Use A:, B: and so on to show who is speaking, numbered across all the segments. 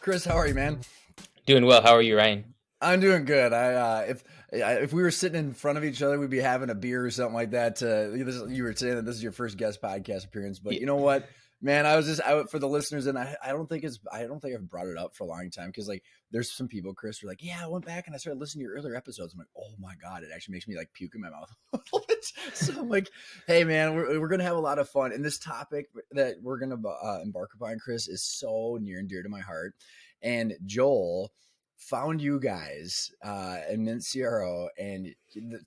A: Chris, how are you, man?
B: Doing well. How are you, Ryan?
A: I'm doing good. If we were sitting in front of each other, we'd be having a beer or something like that. You were saying that this is your first guest podcast appearance, but
B: Yeah.
A: you know what, man? I was just out for the listeners, and I don't think I've brought it up for a long time because like there's some people, Chris, who are like, yeah, I went back and I started listening to your earlier episodes. I'm like, oh my god, it actually makes me like puke in my mouth a little bit. So I'm like, hey, man, we're gonna have a lot of fun, and this topic that we're gonna embark upon, Chris, is so near and dear to my heart. And Joel found you guys in Mint CRO, and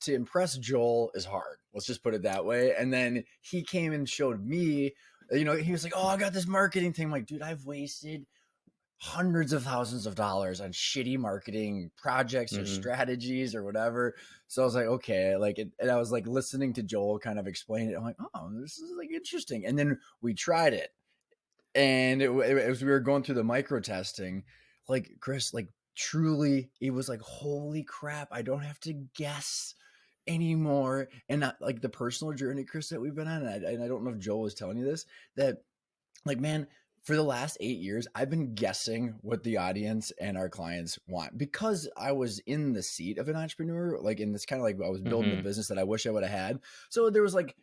A: to impress Joel is hard. Let's just put it that way. And then he came and showed me, he was like, "Oh, I got this marketing thing." I'm like, dude, I've wasted hundreds of thousands of dollars on shitty marketing projects or
B: hmm
A: strategies or whatever. So I was like, okay, and I was like listening to Joel kind of explain it. I'm like, oh, this is like interesting. And then we tried it, and as we were going through the micro testing, like Chris, like truly, it was like, holy crap, I don't have to guess anymore. And not like the personal journey, Chris, that we've been on. And I don't know if Joel was telling you this, that like, man, for the last 8 years, I've been guessing what the audience and our clients want because I was in the seat of an entrepreneur, like in this kind of like I was building the
B: hmm
A: business that I wish I would have had. So there was like,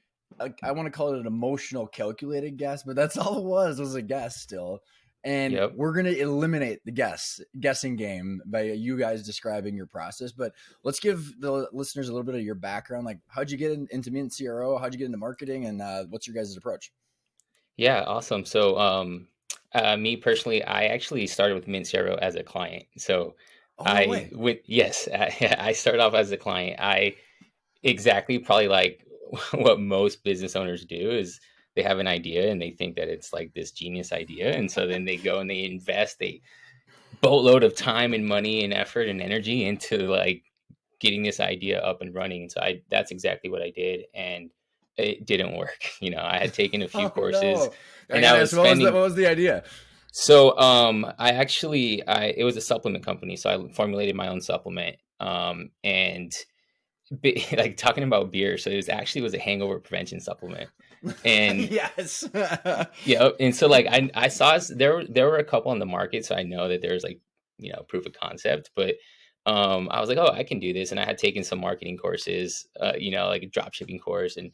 A: I want to call it an emotional calculated guess, but that's all it was a guess still. And
B: Yep.
A: we're going to eliminate the guessing game by you guys describing your process. But let's give the listeners a little bit of your background. Like, how'd you get into Mint CRO? How'd you get into marketing? And what's your guys' approach?
B: Yeah. Awesome. So, me personally, I actually started with Mint CRO as a client. So,
A: Oh, no
B: I
A: way.
B: went. Yes, I started off as a client. I exactly probably like what most business owners do is they have an idea and they think that it's like this genius idea, and so then they go and they invest a boatload of time and money and effort and energy into like getting this idea up and running. So I that's exactly what I did, and it didn't work. I had taken a few
A: Oh
B: courses
A: no! I
B: and I
A: gotta
B: was
A: ask, what was that?
B: spending
A: What was the idea?
B: I it was a supplement company, so I formulated my own supplement. And like talking about beer, so it was a hangover prevention supplement. And
A: Yes.
B: yeah, and so like I saw there were a couple on the market, so I know that there's like proof of concept, but I was like, oh, I can do this, and I had taken some marketing courses, like a drop shipping course, and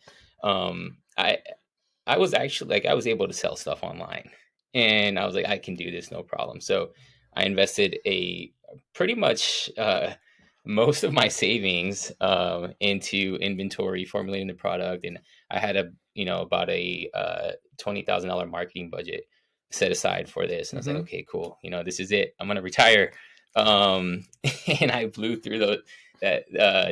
B: I was actually like I was able to sell stuff online, and I was like, I can do this, no problem. So I invested a pretty much most of my savings into inventory, formulating the product, and I had about a $20,000 marketing budget set aside for this, and I was like,
A: Hmm.
B: okay, cool, this is it. I'm gonna retire, and I blew through that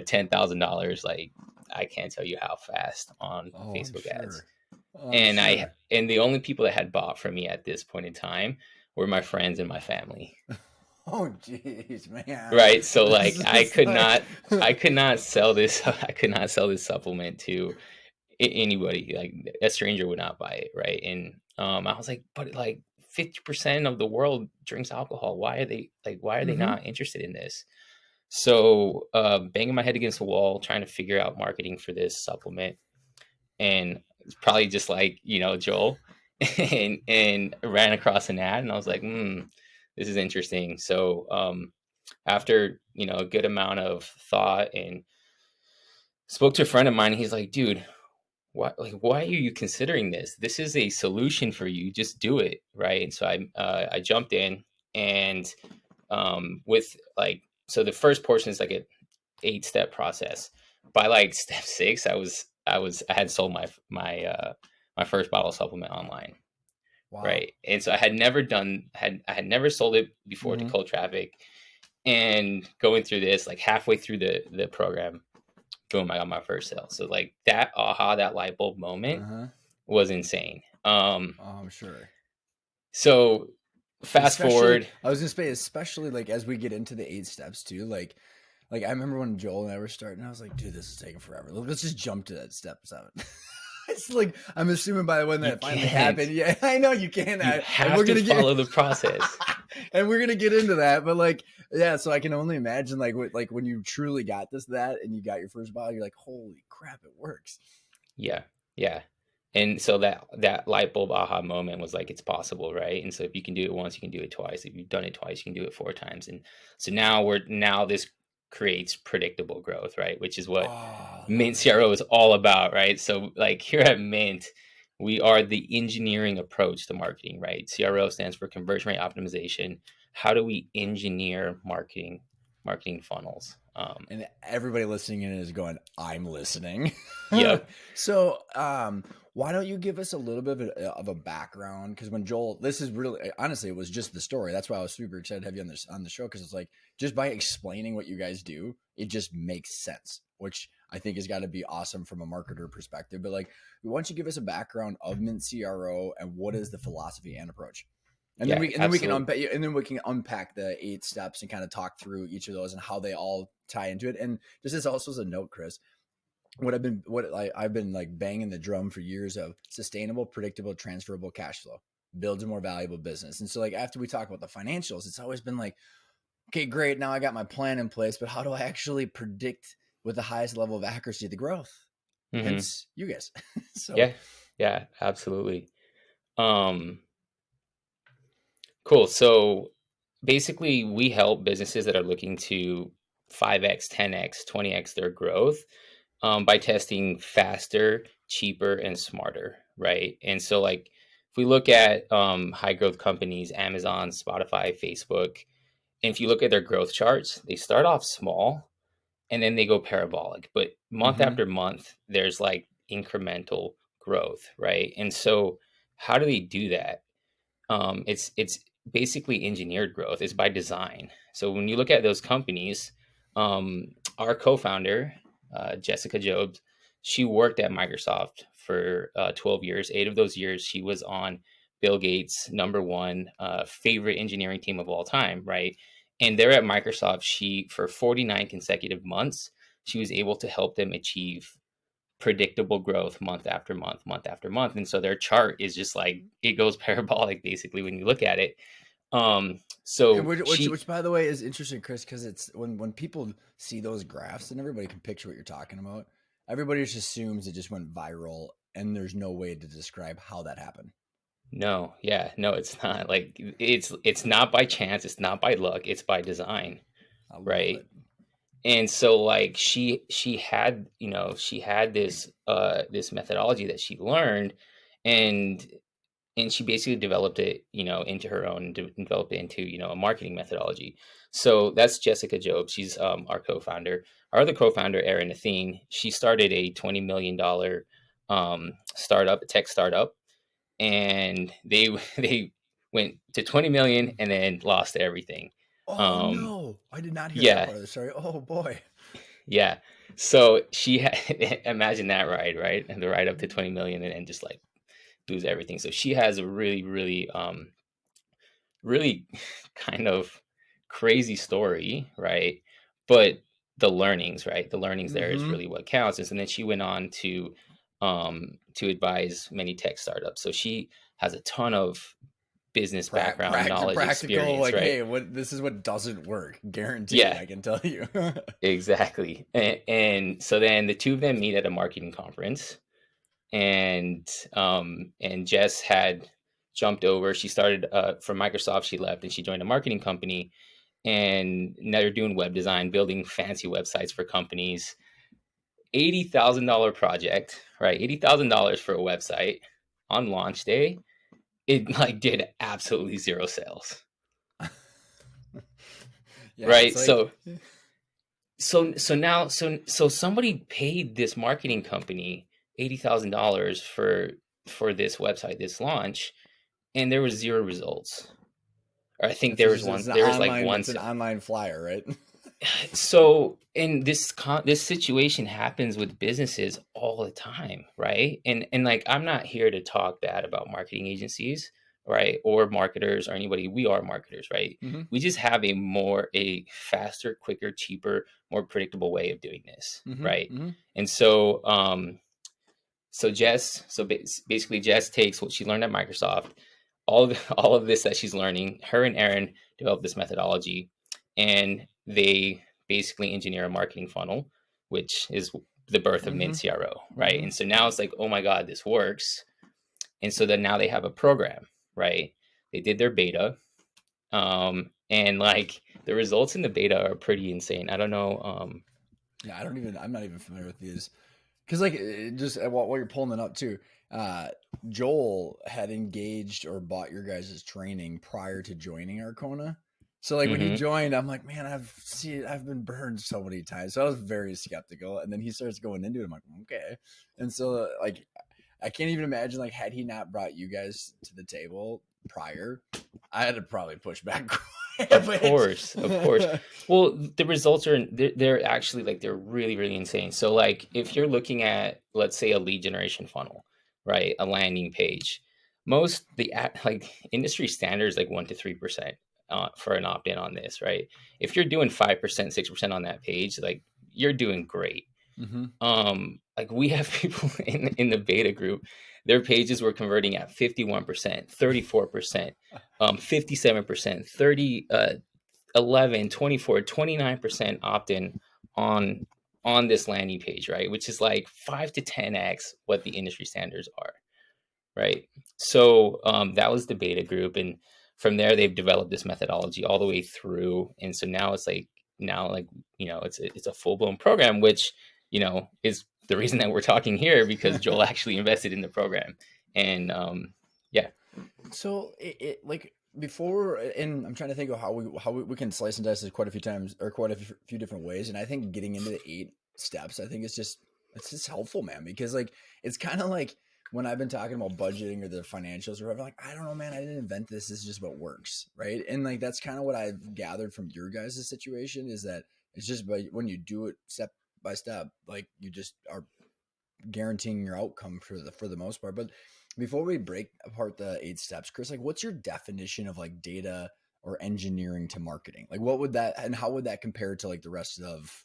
B: $10,000 like I can't tell you how fast on
A: Oh, I'm
B: Facebook ads.
A: sure. Oh, I'm
B: And
A: sure.
B: the only people that had bought from me at this point in time were my friends and my family.
A: Oh, jeez, man.
B: Right? So
A: This
B: like
A: is like.
B: I could not sell this I could not sell this supplement to anybody. Like a stranger would not buy it, right? And I was like, but like 50% of the world drinks alcohol. Why are they
A: Hmm.
B: not interested in this? So banging my head against the wall trying to figure out marketing for this supplement, and it's probably just like Joel, and ran across an ad, and I was like, this is interesting. So after a good amount of thought, and spoke to a friend of mine, he's like, dude, why are you considering this? This is a solution for you, just do it, right? And so I jumped in, and with like, so the first portion is like a 8-step process. By like step 6, I had sold my first bottle of supplement online,
A: Wow.
B: right? And so I had never sold it before to
A: Hmm.
B: cold traffic, and going through this, like halfway through the program, boom, I got my first sale. So like that light bulb moment
A: Uh-huh.
B: was insane.
A: Oh, I'm sure.
B: So fast
A: Especially,
B: forward.
A: I was gonna say, especially like as we get into the 8 steps too, like I remember when Joel and I were starting, I was like, dude, this is taking forever. Let's just jump to that step 7. It's like I'm assuming by when
B: You
A: that finally
B: can't.
A: happened. Yeah, I know you can,
B: You
A: and
B: have
A: we're
B: to
A: gonna get
B: follow the process.
A: and we're gonna get into that. But like, yeah, so I can only imagine like when you truly got that and you got your first bottle, you're like, holy crap, it works.
B: Yeah, yeah. And so that light bulb aha moment was like, it's possible, right? And so if you can do it once, you can do it twice. If you've done it twice, you can do it 4 times. And so now this creates predictable growth, right? Which is
A: Oh,
B: what
A: I love
B: Mint
A: it.
B: CRO is all about, right? So like here at Mint, we are the engineering approach to marketing, right? CRO stands for conversion rate optimization. How do we engineer marketing funnels?
A: And everybody listening in is going, I'm listening.
B: Yep.
A: So, why don't you give us a little bit of a background? Because when Joel, this is really, honestly, it was just the story. That's why I was super excited to have you on the show. Because it's like, just by explaining what you guys do, it just makes sense, which I think has got to be awesome from a marketer perspective. But like, why don't you give us a background of Mint CRO and what is the philosophy and approach? And then
B: Yeah,
A: we can
B: absolutely.
A: unpack the 8 steps and kind of talk through each of those and how they all tie into it. And just as also as a note, Chris, I've been like banging the drum for years of sustainable, predictable, transferable cash flow builds a more valuable business. And so like after we talk about the financials, it's always been like, okay, great, now I got my plan in place, but how do I actually predict with the highest level of accuracy the growth?
B: Hmm.
A: Hence you guys. So
B: Yeah, yeah, absolutely. Um, cool. So basically, we help businesses that are looking to 5x, 10x, 20x their growth by testing faster, cheaper, and smarter, right? And so, like, if we look at high growth companies, Amazon, Spotify, Facebook, and if you look at their growth charts, they start off small and then they go parabolic. But month
A: mm-hmm.
B: after month, there's like incremental growth, right? And so, how do they do that? It's basically engineered growth. It's by design. So when you look at those companies, um, our co-founder Jessica Jobs, she worked at Microsoft for 12 years. 8 of those years, she was on Bill Gates' number one favorite engineering team of all time, right? And there at Microsoft, she for 49 consecutive months, she was able to help them achieve predictable growth month after month, month after month. And so their chart is just like it goes parabolic basically when you look at it.
A: And
B: So she
A: which by the way is interesting, Chris, because it's when people see those graphs and everybody can picture what you're talking about. Everybody just assumes it just went viral, and there's no way to describe how that happened.
B: no, yeah, no, it's not like it's not by chance, it's not by luck, it's by design,
A: I love
B: right?
A: it.
B: And so like she had, she had this methodology that she learned, and she basically developed it, into her own, developed it into, a marketing methodology. So that's Jessica Job. She's our co-founder. Our other co-founder, Erin Athene, she started a $20 million startup, a tech startup, and they they went to 20 million and then lost everything.
A: Oh
B: Um,
A: no, I did not hear that
B: yeah,
A: part of the story. Oh boy.
B: yeah. So she had imagine that ride, right? And the ride up to 20 million and then just like lose everything. So she has a really kind of crazy story, right? But the learnings, right? The learnings there is
A: Mm-hmm.
B: really what counts. And then she went on to advise many tech startups. So she has a ton of business background, knowledge,
A: Practical,
B: experience,
A: like,
B: right?
A: hey, what this is what doesn't work. Guaranteed,
B: Yeah,
A: I can tell you.
B: exactly. And so then the two of them meet at a marketing conference, and Jess had jumped over. She started from Microsoft. She left and she joined a marketing company, and now they're doing web design, building fancy websites for companies. $80,000 project, right? $80,000 for a website on launch day. It like did absolutely zero sales,
A: Yeah, it's
B: right?
A: like
B: So somebody paid this marketing company $80,000 for this website, this launch, and there was zero results. Or I think
A: it's just
B: there was like one
A: it's an online flyer, right?
B: so and this situation happens with businesses all the time, right? And like I'm not here to talk bad about marketing agencies, right, or marketers or anybody. We are marketers, right?
A: Mm-hmm.
B: We just have a faster, quicker, cheaper, more predictable way of doing this,
A: Mm-hmm.
B: right?
A: Mm-hmm.
B: And so basically Jess takes what she learned at Microsoft, all of this that she's learning. Her and Aaron developed this methodology, and they basically engineer a marketing funnel, which is the birth of
A: Mm-hmm.
B: Mint CRO, right?
A: Mm-hmm.
B: And so now it's like, oh my god, this works. And so then now they have a program, right? They did their beta. And like the results in the beta are pretty insane. I don't know.
A: Yeah, I'm not even familiar with these. Because like just while you're pulling it up too, uh, Joel had engaged or bought your guys' training prior to joining Arcona. So like when he
B: Mhm.
A: joined, I'm like, man, I've been burned so many times. So I was very skeptical, and then he starts going into it. I'm like, okay, and so like I can't even imagine like had he not brought you guys to the table prior, I had to probably push back quite a
B: Of
A: bit.
B: course, of course. Well, the results are they're actually like they're really really insane. So like if you're looking at let's say a lead generation funnel, right? A landing page. Most like industry standards like 1 to 3% for an opt-in on this, right? If you're doing 5%, 6% on that page, like you're doing great.
A: Mm-hmm.
B: Like we have people in the beta group, their pages were converting at 51%, 34%, 57%, 30 11, 24, 29% opt-in on on this landing page, right? Which is like 5 to 10x what the industry standards are, right? So that was the beta group, and from there they've developed this methodology all the way through, and so now it's like it's a full-blown program, which is the reason that we're talking here because Joel actually invested in the program, and yeah.
A: So it like before, and I'm trying to think of how we can slice and dice this quite a few times or quite a few different ways. And I think getting into the 8 steps, I think it's just helpful, man, because like it's kind of like when I've been talking about budgeting or the financials or whatever, like I don't know, man, I didn't invent this. This is just what works, right? And like that's kind of what I've gathered from your guys' situation is that it's just when you do it step by step, like you just are guaranteeing your outcome for the most part. But before we break apart the 8 steps, Chris, like what's your definition of like data or engineering to marketing? Like what would that and how would that compare to like the rest of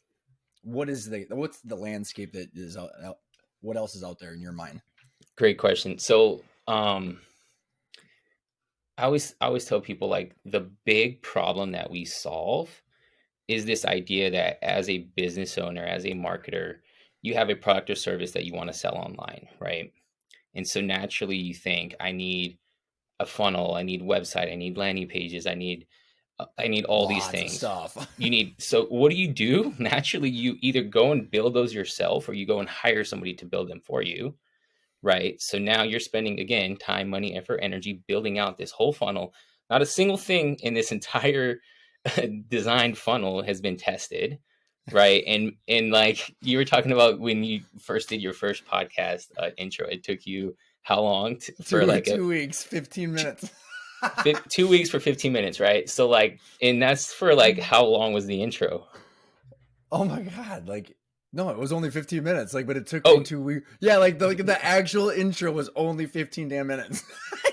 A: what's the landscape that is out, what else is out there in your mind?
B: Great question. So I always tell people like the big problem that we solve is this idea that as a business owner, as a marketer, you have a product or service that you want to sell online, right? And so naturally you think I need a funnel, I need website, I need landing pages, I need all these
A: Lots of
B: things.
A: stuff.
B: So what do? Naturally you either go and build those yourself or you go and hire somebody to build them for you, right? So now you're spending again time, money, effort, energy building out this whole funnel. Not a single thing in this entire design funnel has been tested, right? And like you were talking about when you first did your first podcast intro, it took you how long for
A: two
B: like a
A: 2 weeks, 15 minutes.
B: 2 weeks for 15 minutes, right? So like, and that's for like how long was the intro?
A: Oh my god! Like, no, it was only 15 minutes. Like, but it took me
B: Oh,
A: 2 weeks. Yeah, like the actual intro was only 15 damn minutes.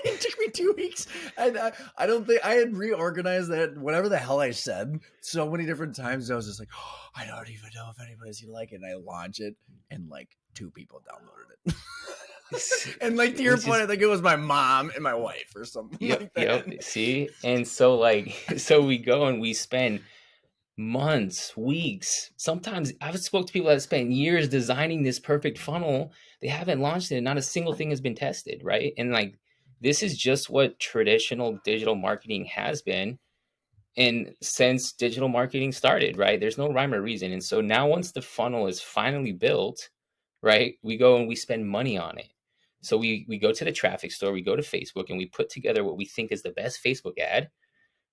A: It took me 2 weeks, and I don't think I had reorganized that whatever the hell I said so many different times. I was just like, oh, I don't even know if anybody's gonna like it. And I launch it, and like 2 people downloaded it. And like to your
B: which
A: point,
B: is
A: I think it was my mom and my wife or something
B: yep,
A: like
B: yep.
A: that.
B: See, and so like, so we go and we spend months, weeks. Sometimes I've spoke to people that spent years designing this perfect funnel. They haven't launched it. Not a single thing has been tested, right? And like this is just what traditional digital marketing has been. And since digital marketing started, right? There's no rhyme or reason. And so now once the funnel is finally built, right, we go and we spend money on it. So we go to the traffic store, we go to Facebook and we put together what we think is the best Facebook ad,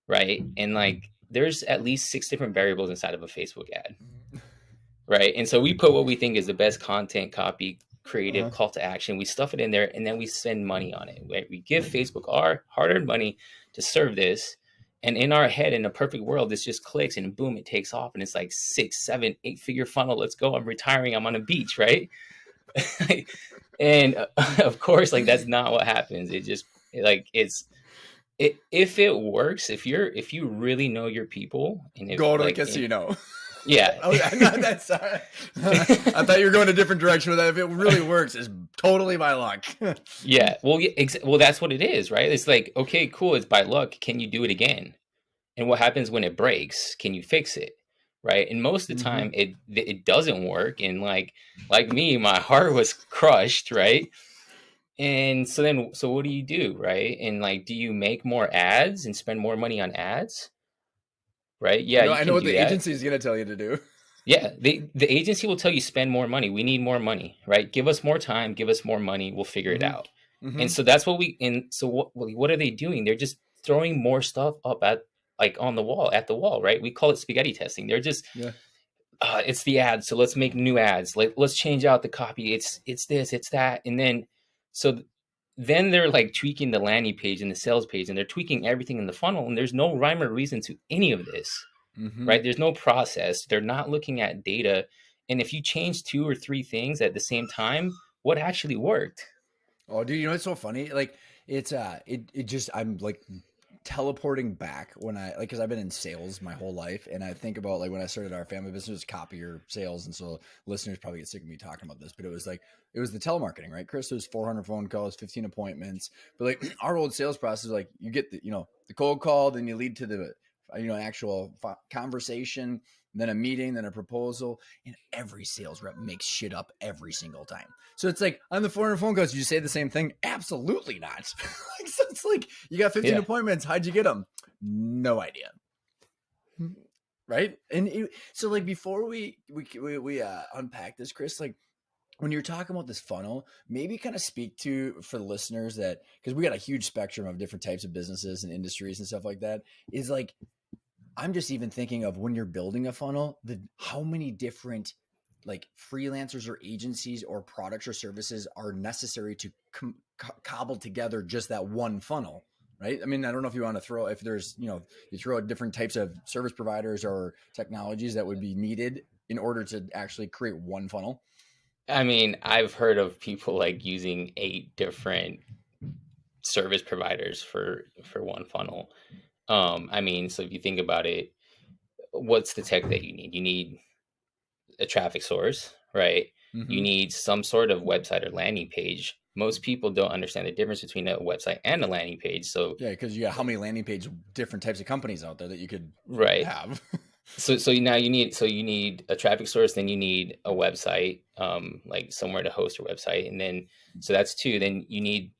B: right? And like there's at least 6 different variables inside of a Facebook ad, right? And so we put what we think is the best content, copy, creative,
A: Uh-huh.
B: call to action. We stuff it in there, and then we spend money on it. Right? We give Facebook our hard-earned money to serve this. And in our head, in a perfect world, this just clicks and boom, it takes off, and it's like 6, 7, 8-figure funnel. Let's go! I'm retiring. I'm on a beach, right? And of course, like that's not what happens. It just like if it works, if you really know your people, and if
A: Go to the
B: like
A: casino.
B: yeah.
A: Oh, no, that's I thought you were going a different direction with that. If it really works, it's totally by luck.
B: Yeah, well, well, that's what it is, right? It's like, okay, cool, it's by luck. Can you do it again? And what happens when it breaks? Can you fix it? Right? And most of the
A: Mm-hmm.
B: time, it doesn't work. And like me, my heart was crushed, right? And so what do you do, right? And like, do you make more ads and spend more money on ads? Right? Yeah, you
A: I know
B: can
A: what
B: do
A: the
B: that.
A: agency is going to tell you to do.
B: Yeah, the agency will tell you spend more money. We need more money, right? Give us more time, give us more money, we'll figure it
A: Mm-hmm.
B: out. And
A: Mm-hmm.
B: so that's what we and so what are they doing? They're just throwing more stuff up at like on the wall at the wall, right? We call it spaghetti testing. They're just
A: Yeah.
B: it's the ads, so let's make new ads. Like let's change out the copy. It's this, it's that, and then so then they're like tweaking the landing page and the sales page, and they're tweaking everything in the funnel, and there's no rhyme or reason to any of this,
A: Mm-hmm.
B: right? There's no process. They're not looking at data, and if you change two or three things at the same time, what actually worked?
A: Oh, dude, you know it's so funny? Like it just I'm like teleporting back when I like because I've been in sales my whole life, and I think about like when I started our family business, copier sales, and so listeners probably get sick of me talking about this, but it was the telemarketing, right? Chris, it was 400 phone calls, 15 appointments, but like our old sales process, like you get the cold call, then you lead to the an actual conversation, then a meeting, then a proposal, and every sales rep makes shit up every single time. So it's like on the 400 phone calls, you say the same thing? Absolutely not. So it's like you got 15
B: Yeah.
A: appointments. How'd you get them? No idea. Right. So like before we unpack this, Chris, like when you're talking about this funnel, maybe kind of speak to for the listeners that because we got a huge spectrum of different types of businesses and industries and stuff like that. Is like I'm just even thinking of when you're building a funnel, the how many different like freelancers or agencies or products or services are necessary to cobble together just that one funnel, right? I mean, I don't know if you want to throw if there's you throw out different types of service providers or technologies that would be needed in order to actually create one funnel.
B: I mean, I've heard of people like using 8 different service providers for one funnel. I mean, so if you think about it, what's the tech that you need? You need a traffic source, right? You
A: Mm-hmm.
B: need some sort of website or landing page. Most people don't understand the difference between a website and a landing page. So,
A: Yeah, because you got how many landing page different types of companies out there that you could
B: right.
A: have.
B: So now you need a traffic source, then you need a website, like somewhere to host your website, and then so that's two. Then you need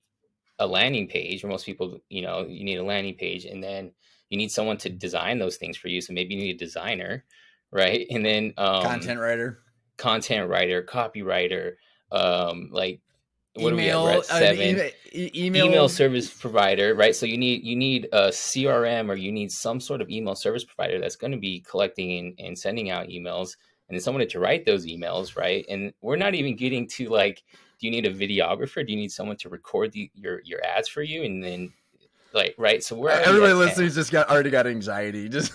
B: a landing page, where most people, you need a landing page, and then you need someone to design those things for you. So maybe you need a designer, right? And then
A: Content writer,
B: content writer, copywriter, like what are we at? We're
A: email,
B: at seven. Email
A: email.
B: service provider, right? So you need a CRM, or you need some sort of email service provider that's going to be collecting and sending out emails, and then someone to write those emails, right? And we're not even getting to like, do you need a videographer? Do you need someone to record your ads for you? And then like, right? So we're already
A: Everybody
B: at 10.
A: listening's just already got anxiety. Just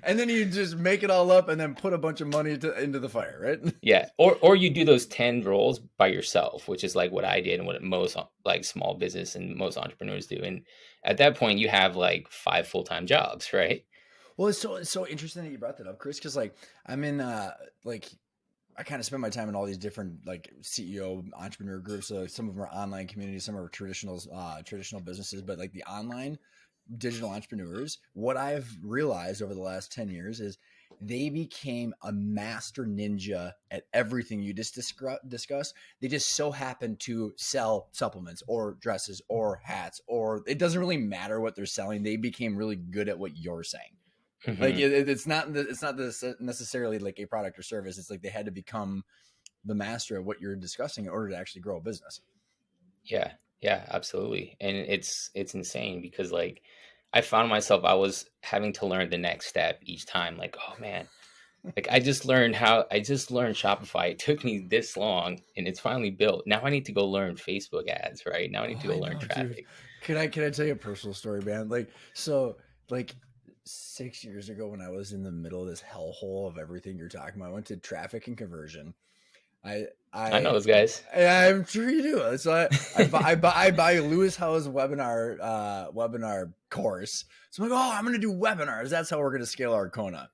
A: and then you just make it all up and then put a bunch of money into the fire, right?
B: Yeah, or you do those 10 roles by yourself, which is like what I did and what most like small business and most entrepreneurs do. And at that point, you have like 5 full-time jobs, right?
A: Well, it's so interesting that you brought that up, Chris, because like I'm in like I kind of spend my time in all these different like CEO entrepreneur groups. So some of them are online communities, some are traditional businesses, but like the online digital entrepreneurs, what I've realized over the last 10 years is they became a master ninja at everything you just discuss. They just so happen to sell supplements or dresses or hats, or it doesn't really matter what they're selling. They became really good at what you're saying. Like
B: Hmm.
A: it's not necessarily like a product or service. It's like they had to become the master of what you're discussing in order to actually grow a business.
B: Yeah, yeah, absolutely. And it's insane because like I found myself, I was having to learn the next step each time. Like, oh man, like I just learned Shopify. It took me this long and it's finally built. Now I need to go learn Facebook ads, right? Now I need
A: Oh,
B: to go
A: I
B: learn
A: know, dude.
B: traffic.
A: Can I tell you a personal story, man? Like so, like 6 years ago when I was in the middle of this hellhole of everything you're talking about, I went to traffic and conversion. I
B: I know
A: I
B: those guys.
A: I'm sure you do. So I buy Lewis Howe's webinar course. So I'm like, oh, I'm gonna do webinars. That's how we're gonna scale our Kona.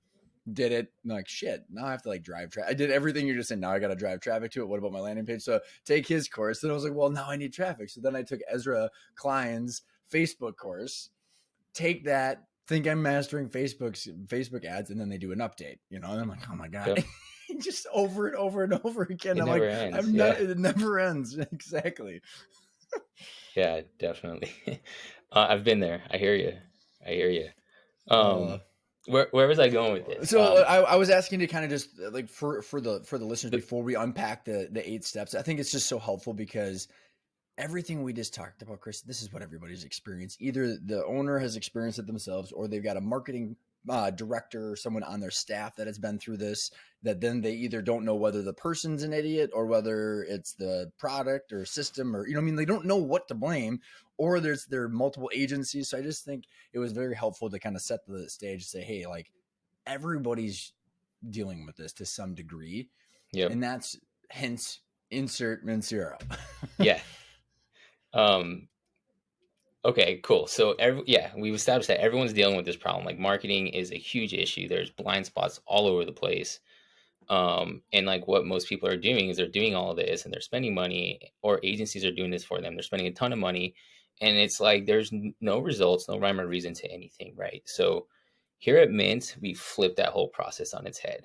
A: Did it. I'm like, shit, now I have to like drive traffic. I did everything you're just saying. Now I got to drive traffic to it. What about my landing page? So take his course. Then I was like, well, now I need traffic. So then I took Ezra Klein's Facebook course, take that, think I'm mastering Facebook ads, and then they do an update, and I'm like, oh my God.
B: Yep.
A: just over and over and over again.
B: It
A: I'm
B: never
A: like,
B: ends.
A: I'm not.
B: Yeah.
A: It never ends. Exactly.
B: Yeah, definitely. I've been there. I hear you. I hear you.
A: Uh,
B: Where was I going with this?
A: So I was asking to kind of just like for the listeners
B: The,
A: before we unpack the 8 steps. I think it's just so helpful because everything we just talked about, Chris, this is what everybody's experienced. Either the owner has experienced it themselves, or they've got a marketing director or someone on their staff that has been through this. That then they either don't know whether the person's an idiot or whether it's the product or system, or I mean, they don't know what to blame. Or there are multiple agencies. So I just think it was very helpful to kind of set the stage and say, hey, like everybody's dealing with this to some degree,
B: yep.
A: and that's hence insert Mint CRO.
B: Yeah. Um, okay, cool. So we've established that everyone's dealing with this problem. Like marketing is a huge issue. There's blind spots all over the place. And like what most people are doing is they're doing all of this and they're spending money, or agencies are doing this for them. They're spending a ton of money, and it's like there's no results, no rhyme or reason to anything, right? So here at Mint, we flip that whole process on its head.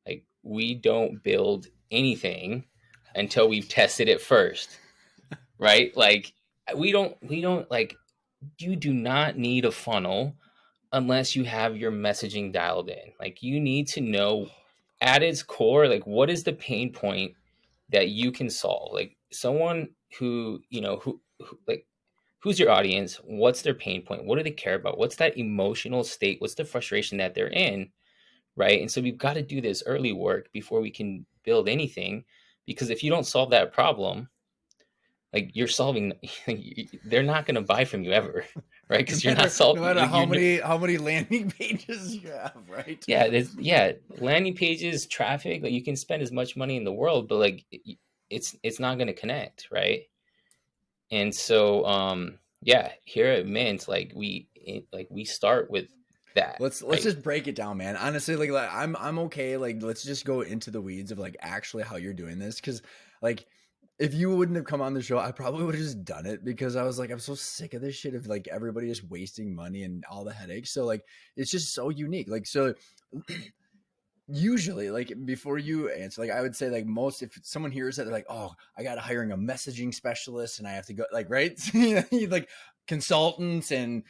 B: Like we don't build anything until we've tested it first, right? Like we don't like, you do not need a funnel unless you have your messaging dialed in. Like you need to know at its core, like what is the pain point that you can solve? Like someone who, like who's your audience? What's their pain point? What do they care about? What's that emotional state? What's the frustration that they're in? Right. And so we've got to do this early work before we can build anything. Because if you don't solve that problem, like you're solving, they're not going to buy from you ever, right?
A: no
B: Because you're not
A: matter no
B: solving.
A: matter
B: Like,
A: how many landing pages you have, right?
B: yeah, landing pages, traffic. Like you can spend as much money in the world, but like it's not going to connect, right? And so, yeah, here at Mint, we start with that,
A: Let's
B: right?
A: just break it down, man. Honestly, like I'm okay. Like let's just go into the weeds of like actually how you're doing this, because like if you wouldn't have come on the show, I probably would have just done it because I was like, I'm so sick of this shit of like everybody just wasting money and all the headaches. So like it's just so unique. Like so usually like before you answer, like I would say like most, if someone hears that they're like, oh, I got hiring a messaging specialist and I have to go like, right. Like consultants and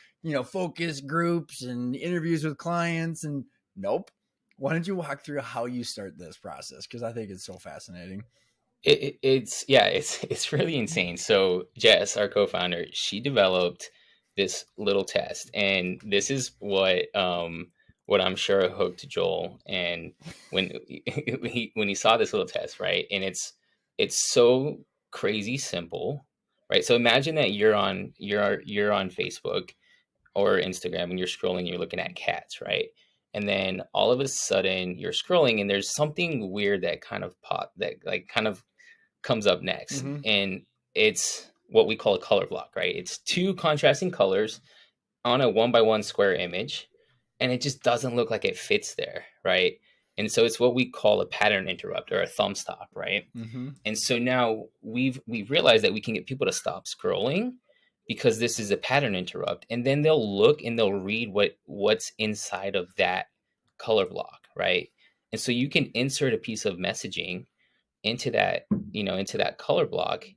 A: focus groups and interviews with clients, and nope. Why don't you walk through how you start this process, because I think it's so fascinating.
B: It's really insane. So Jess, our co-founder, she developed this little test, and this is what I'm sure hooked Joel. And when when he saw this little test, right, and it's so crazy simple, right? So imagine that you're on Facebook or Instagram and you're scrolling, you're looking at cats, right? And then all of a sudden you're scrolling and there's something weird that kind of comes up next.
A: Mm-hmm.
B: And it's what we call a color block, right? It's two contrasting colors on a 1 by 1 square image, and it just doesn't look like it fits there, right? And so it's what we call a pattern interrupt or a thumb stop, right?
A: Mm-hmm.
B: And so now we've realized that we can get people to stop scrolling because this is a pattern interrupt, and then they'll look and they'll read what's inside of that color block, right? And so you can insert a piece of messaging into that color block,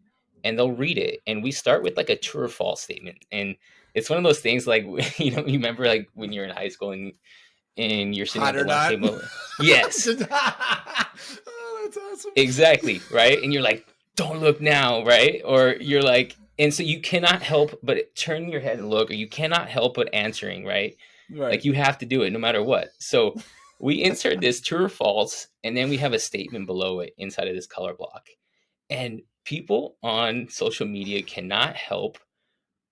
B: and they'll read it. And we start with like a true or false statement, and it's one of those things like you remember like when you're in high school and you're sitting
A: Hot
B: at the
A: or
B: lunch
A: not?
B: table. Yes,
A: Oh, that's awesome.
B: exactly, right? And you're like, don't look now, right? Or you're like, and so you cannot help but turn your head and look, or you cannot help but answering, right?
A: Right.
B: Like you have to do it no matter what. So we insert this true or false, and then we have a statement below it inside of this color block. And people on social media cannot help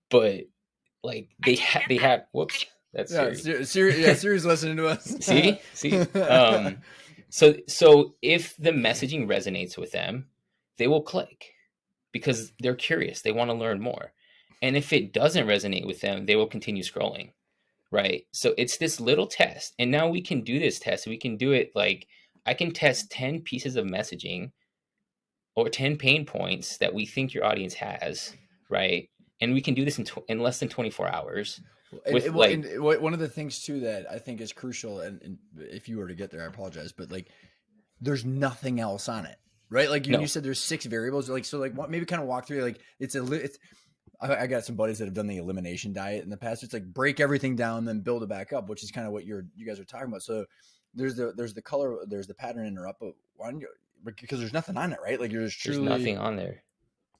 B: but like they have whoops, that's
A: Yeah,
B: Siri.
A: Siri's listening to us.
B: See. So if the messaging resonates with them, they will click because they're curious, they want to learn more. And if it doesn't resonate with them, they will continue scrolling, right? So it's this little test, and now we can do this test. We can do it like I can test 10 pieces of messaging or 10 pain points that we think your audience has, right? And we can do this in less than 24 hours with like,
A: One of the things too that I think is crucial, and if you were to get there, I apologize, but like there's nothing else on it, right? Like you
B: No,
A: said, there's 6 variables. Like so, like maybe kind of walk through. Like it's I got some buddies that have done the elimination diet in the past. It's like break everything down, then build it back up, which is kind of what you guys are talking about. So there's the color, there's the pattern interrupt, but why don't you, because there's nothing on it, right? Like you're just
B: there's
A: truly.
B: nothing on there.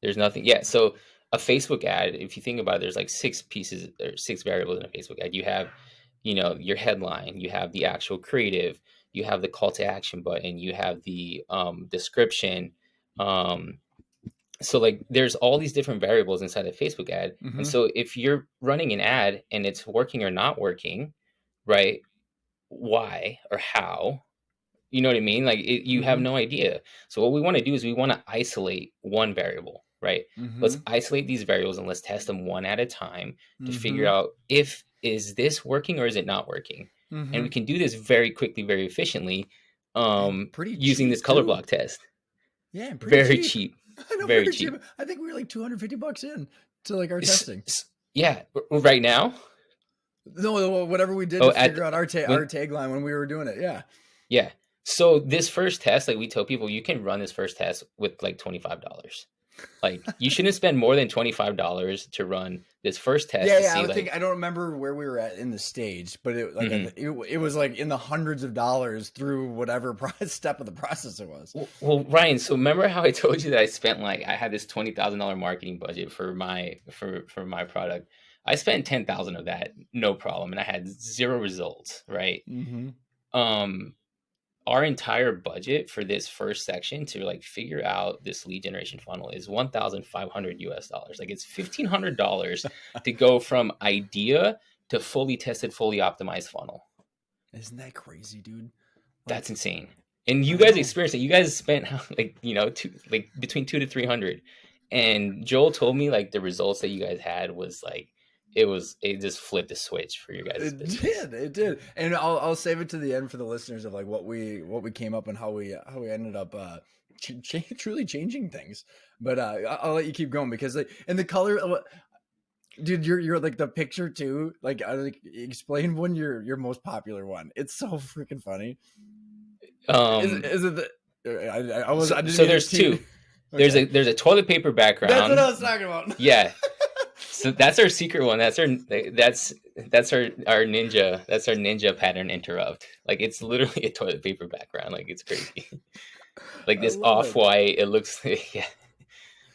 B: There's nothing. Yeah. So a Facebook ad, if you think about it, there's like 6 pieces or 6 variables in a Facebook ad. You have, your headline, you have the actual creative, you have the call to action button, you have the description. Um, so like there's all these different variables inside a Facebook ad. And
A: Mm-hmm,
B: so if you're running an ad and it's working or not working, right? Why or how? You know what I mean? Like you have
A: mm-hmm,
B: no idea. So what we want to do is we want to isolate one variable, right?
A: mm-hmm,
B: Let's isolate these variables and let's test them one at a time to figure
A: mm-hmm,
B: out if is this working or is it not working. And
A: mm-hmm.
B: we can do this very quickly, very efficiently,
A: And pretty
B: using this
A: cheap
B: color
A: too.
B: block test.
A: Yeah, and pretty
B: Very
A: cheap.
B: cheap,
A: I know,
B: very
A: pretty cheap.
B: cheap.
A: I think we were like $250 in to like our
B: S-
A: testing.
B: yeah, right now.
A: No, whatever we did
B: Oh,
A: to figure out our
B: when
A: tagline when we were doing it. Yeah.
B: yeah. So this first test, like we tell people, you can run this first test with like $25. Like you shouldn't spend more than $25 to run this first test
A: Yeah,
B: to
A: yeah.
B: see
A: I think
B: like
A: I don't remember where we were at in the stage, but it like
B: mhm.
A: it was like in the hundreds of dollars through whatever step of the process it was.
B: Well, Ryan, so remember how I told you that I had this $20,000 marketing budget for my product. I spent 10,000 of that, no problem, and I had zero results, right?
A: Mm-hmm.
B: Um our entire budget for this first section to like figure out this lead generation funnel is 1,500 US dollars. Like it's $1,500 to go from idea to fully tested, fully optimized funnel.
A: Isn't that crazy, dude?
B: That's
A: Like
B: insane. And you
A: I
B: guys
A: know.
B: experienced it. You guys spent like, between 2 to 300. And Joel told me like the results that you guys had was like, it just flipped the switch for your guys' business.
A: It did, and I'll save it to the end for the listeners of like what we came up and how we ended up truly changing things. But I'll let you keep going because like and the color, dude, you're like the picture too. Like I like explain one your most popular one. It's so freaking funny.
B: Um,
A: Is it the? I didn't
B: so
A: mean to
B: there's
A: tease.
B: two.
A: Okay,
B: There's a toilet paper
A: that's what
B: background.
A: I was talking about.
B: Yeah. So that's our secret one. That's our ninja. That's our ninja pattern interrupt. Like it's literally a toilet paper background. Like it's crazy. Like
A: I
B: this
A: love
B: off
A: it.
B: white. It looks yeah.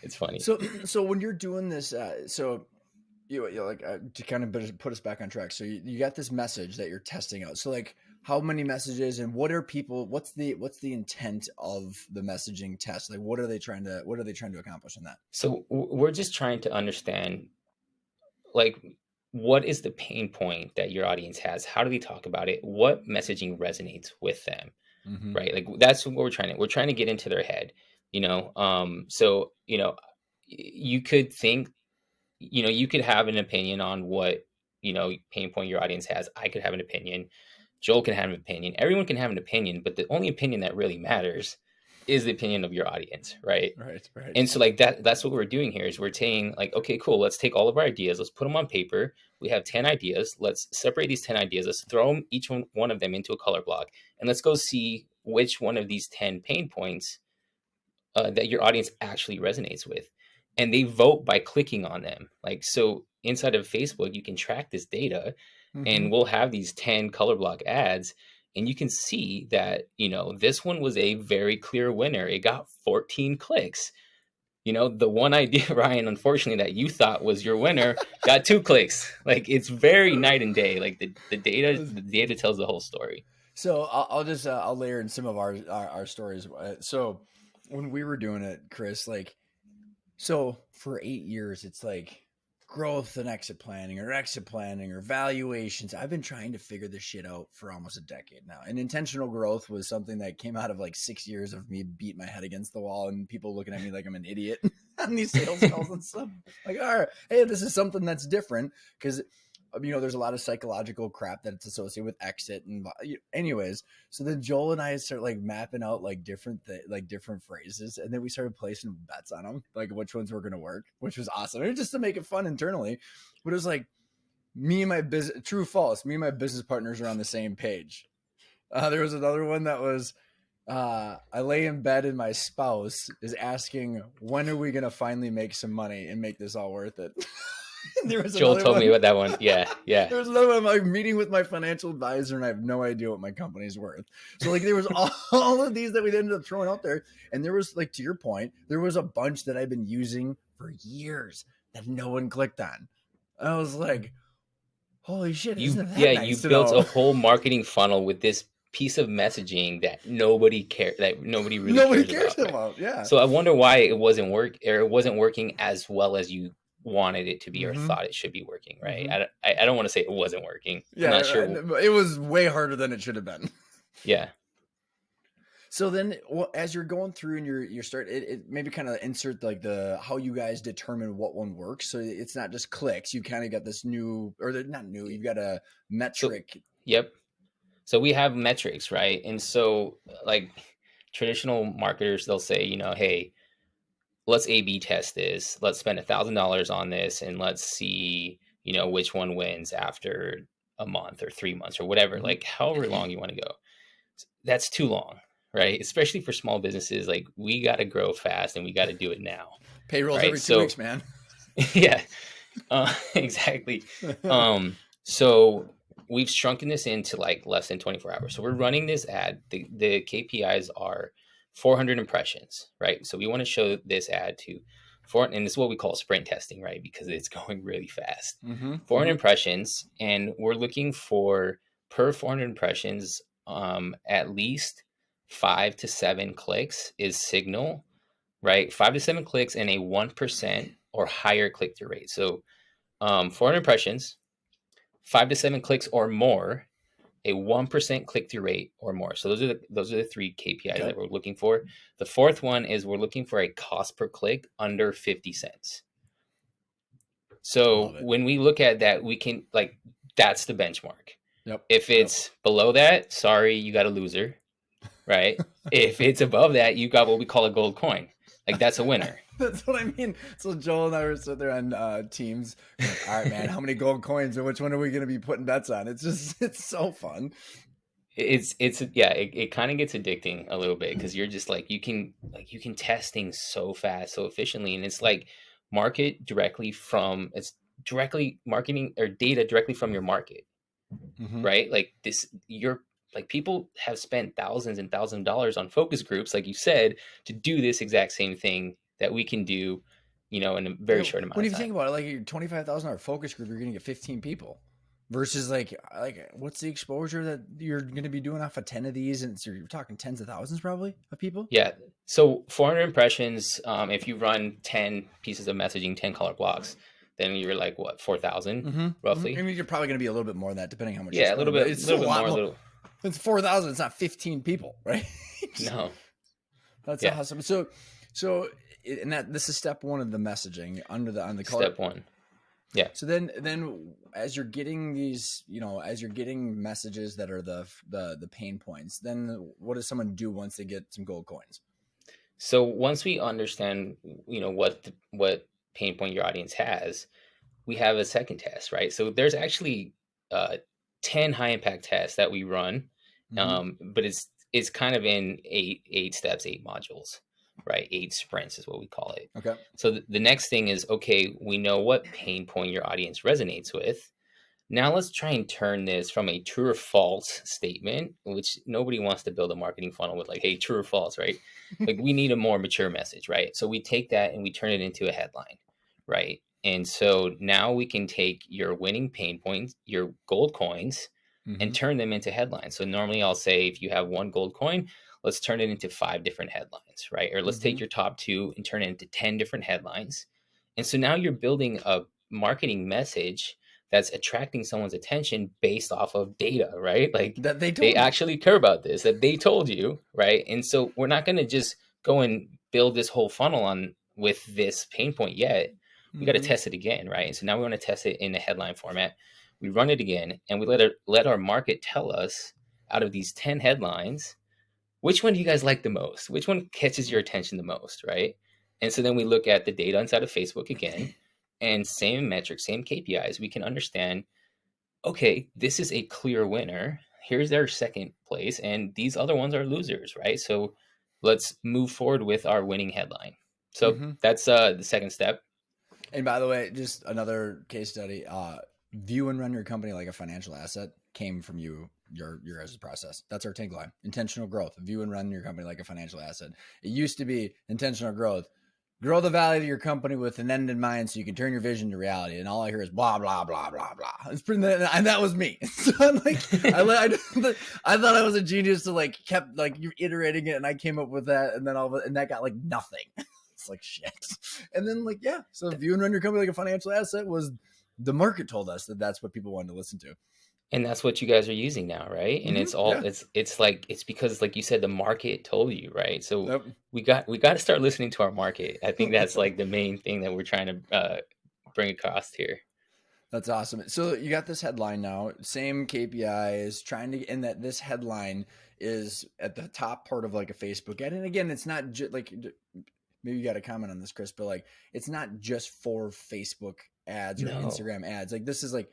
B: It's funny.
A: So when you're doing this, so you like to kind of put us back on track. So you got this message that you're testing out. So like, how many messages and what are people? What's the intent of the messaging test? Like, what are they trying to accomplish in that?
B: So we're just trying to understand like what is the pain point that your audience has? How do they talk about it? What messaging resonates with them?
A: Mm-hmm.
B: Right? Like that's what we're trying to get into their head. So you could think you could have an opinion on what pain point your audience has. I could have an opinion. Joel can have an opinion. Everyone can have an opinion, but the only opinion that really matters is the opinion of your audience, right?
A: Right, right.
B: And so like that's what we're doing here is we're taking like, okay, cool, let's take all of our ideas, let's put them on paper. We have 10 ideas. Let's separate these 10 ideas. Let's throw them, each one of them into a color block, and let's go see which one of these 10 pain points that your audience actually resonates with. And they vote by clicking on them. Like, so inside of Facebook, you can track this data
A: Mm-hmm.
B: and we'll have these 10 color block ads. And you can see that, this one was a very clear winner. It got 14 clicks. The one idea, Ryan, unfortunately, that you thought was your winner got 2 clicks. Like it's very night and day. Like the data tells the whole story.
A: So I'll just I'll layer in some of our stories. So when we were doing it, Chris, like so for 8 years, it's like growth and exit planning or valuations. I've been trying to figure this shit out for almost a decade now. And intentional growth was something that came out of like 6 years of me beating my head against the wall and people looking at me like I'm an idiot on these sales calls and stuff. Like, all right, hey, this is something that's different because there's a lot of psychological crap that it's associated with exit and anyways. So then Joel and I start like mapping out like different phrases, and then we started placing bets on them, like which ones were going to work, which was awesome. And just to make it fun internally, but it was like me and my business, true false. Me and my business partners are on the same page. There was another one that was I lay in bed and my spouse is asking, when are we going to finally make some money and make this all worth it? There was
B: Joel
A: another
B: told me
A: one.
B: about that one. Yeah, yeah.
A: There was another one. I'm like meeting with my financial advisor and I have no idea what my company's worth. So like there was all of these that we ended up throwing out there. And there was, like, to your point, there was a bunch that I've been using for years that no one clicked on. I was like, holy shit, isn't that
B: You
A: nice to
B: built a
A: know?
B: whole marketing funnel with this piece of messaging that nobody really
A: Nobody
B: cares
A: cares
B: about, right?
A: about. Yeah.
B: So I wonder why it wasn't working as well as you wanted it to be or
A: Mm-hmm.
B: thought it should be working, right?
A: Mm-hmm.
B: I don't want to say it wasn't working. I'm not
A: Yeah.
B: sure.
A: It was way harder than it should have been.
B: Yeah.
A: So then, well, as you're going through and you're start, it maybe kind of insert like the how you guys determine what one works. So it's not just clicks. You kind of got this new, or not new. You've got a
B: So,
A: metric.
B: yep. So we have metrics, right? And so, like, traditional marketers, they'll say, hey, let's A/B test this. Let's spend $1,000 on this, and let's see, which one wins after a month or 3 months or whatever.
A: Mhm.
B: Like, however long you want to go. That's too long, right? Especially for small businesses. Like, we got to grow fast and we got to do it now,
A: Payrolls
B: right?
A: every 2 weeks,
B: So,
A: man.
B: yeah, exactly. So we've shrunken this into like less than 24 hours. So we're running this ad. The KPIs are 400 impressions, right? So we want to show this ad to and this is what we call sprint testing, right? Because it's going really fast.
A: Mm-hmm.
B: 400
A: Mm-hmm.
B: impressions, and we're looking for per 400 impressions, at least 5 to 7 clicks is signal, right? 5 to 7 clicks and a 1% or higher click through rate. So 400 impressions, 5 to 7 clicks or more, a 1% click through rate or more. So those are the 3 KPIs
A: Okay.
B: that we're looking for. The fourth one is we're looking for a cost per click under 50 cents. So
A: Love it.
B: when we look at that, we can, like, that's the benchmark.
A: Yep.
B: If
A: Yep.
B: it's below that, sorry, you got a loser, right? If it's above that, you got what we call a gold coin. Like, that's a winner.
A: That's what I mean. So Joel and I were sitting there on Teams. Like, all right, man, how many gold coins and which one are we going to be putting bets on? It's so fun.
B: It's yeah, it kind of gets addicting a little bit because you're just like you can test things so fast, so efficiently, and it's like it's directly marketing or data directly from your market,
A: Mm-hmm.
B: right? Like this, you're like, people have spent thousands and thousands of dollars on focus groups, like you said, to do this exact same thing that we can do, in a very
A: Yeah,
B: short amount
A: when
B: of
A: you think
B: time.
A: about it, like your $25,000 focus group, you're going to get 15 people. Versus like what's the exposure that you're going to be doing off of 10 of these, and so you're talking tens of thousands probably of people.
B: Yeah. So 400 impressions, if you run 10 pieces of messaging, 10 color blocks, then you're like, what, 4,000
A: Mm-hmm. Mm-hmm. I
B: roughly?
A: mean, you're probably going to be a little bit more than that depending on how much you're
B: Yeah,
A: spending, but
B: a
A: it's
B: little
A: still a
B: bit
A: lot
B: more, a
A: more.
B: little.
A: It's 4,000. It's not 15 people, right?
B: No.
A: That's
B: Yeah.
A: awesome. So, and that this is step one of the messaging on the color.
B: Step one. Yeah.
A: So then as you're getting these, as you're getting messages that are the pain points, then what does someone do once they get some gold coins?
B: So once we understand, what pain point your audience has, we have a second test, right? So there's actually uh, 10 high impact tests that we run,
A: Mm-hmm.
B: but it's kind of in eight steps, 8 modules, right? 8 sprints is what we call it.
A: Okay.
B: So the next thing is, okay, we know what pain point your audience resonates with. Now let's try and turn this from a true or false statement, which nobody wants to build a marketing funnel with, like, hey, true or false, right? Like, we need a more mature message, right? So we take that and we turn it into a headline, right? And so now we can take your winning pain points, your gold coins,
A: Mm-hmm.
B: and turn them into headlines. So normally I'll say, if you have one gold coin, let's turn it into 5 different headlines, right? Or let's
A: Mm-hmm.
B: take your top 2 and turn it into 10 different headlines. And so now you're building a marketing message that's attracting someone's attention based off of data, right? Like,
A: That they
B: they
A: told you.
B: actually care about this, that they told you, right? And so we're not going to just go and build this whole funnel on with this pain point yet. We got to
A: Mm-hmm.
B: test it again, right? And so now we want to test it in the headline format. We run it again, and we let our market tell us, out of these 10 headlines, which one do you guys like the most? Which one catches your attention the most, right? And so then we look at the data inside of Facebook again, and same metrics, same KPIs. We can understand, okay, this is a clear winner. here's their second place, and these other ones are losers, right? So let's move forward with our winning headline. So
A: Mm-hmm.
B: that's the second step.
A: And by the way, just another case study. View and run your company like a financial asset came from your guys' process. That's our tagline. Intentional growth. View and run your company like a financial asset. It used to be intentional growth. Grow the value of your company with an end in mind so you can turn your vision to reality. And all I hear is blah, blah, blah, blah, blah. It's pretty, and that was me. So I'm like, I thought I was a genius to like kept like you iterating it and I came up with that. And then and that got like nothing. It's like shit. And then like, yeah. So view and run your company like a financial asset was the market told us that that's what people wanted to listen to.
B: And that's what you guys are using now, right? And
A: Mm-hmm.
B: it's all
A: Yeah.
B: it's like it's because like you said, the market told you, right? So
A: Yep.
B: we got to start listening to our market. I think that's like the main thing that we're trying to bring across here.
A: That's awesome. So you got this headline now, same KPIs, trying to, and that this headline is at the top part of like a Facebook ad. And again, it's not just like, maybe you got a comment on this, Chris, but like, it's not just for Facebook ads or
B: No.
A: Instagram ads. Like this is like,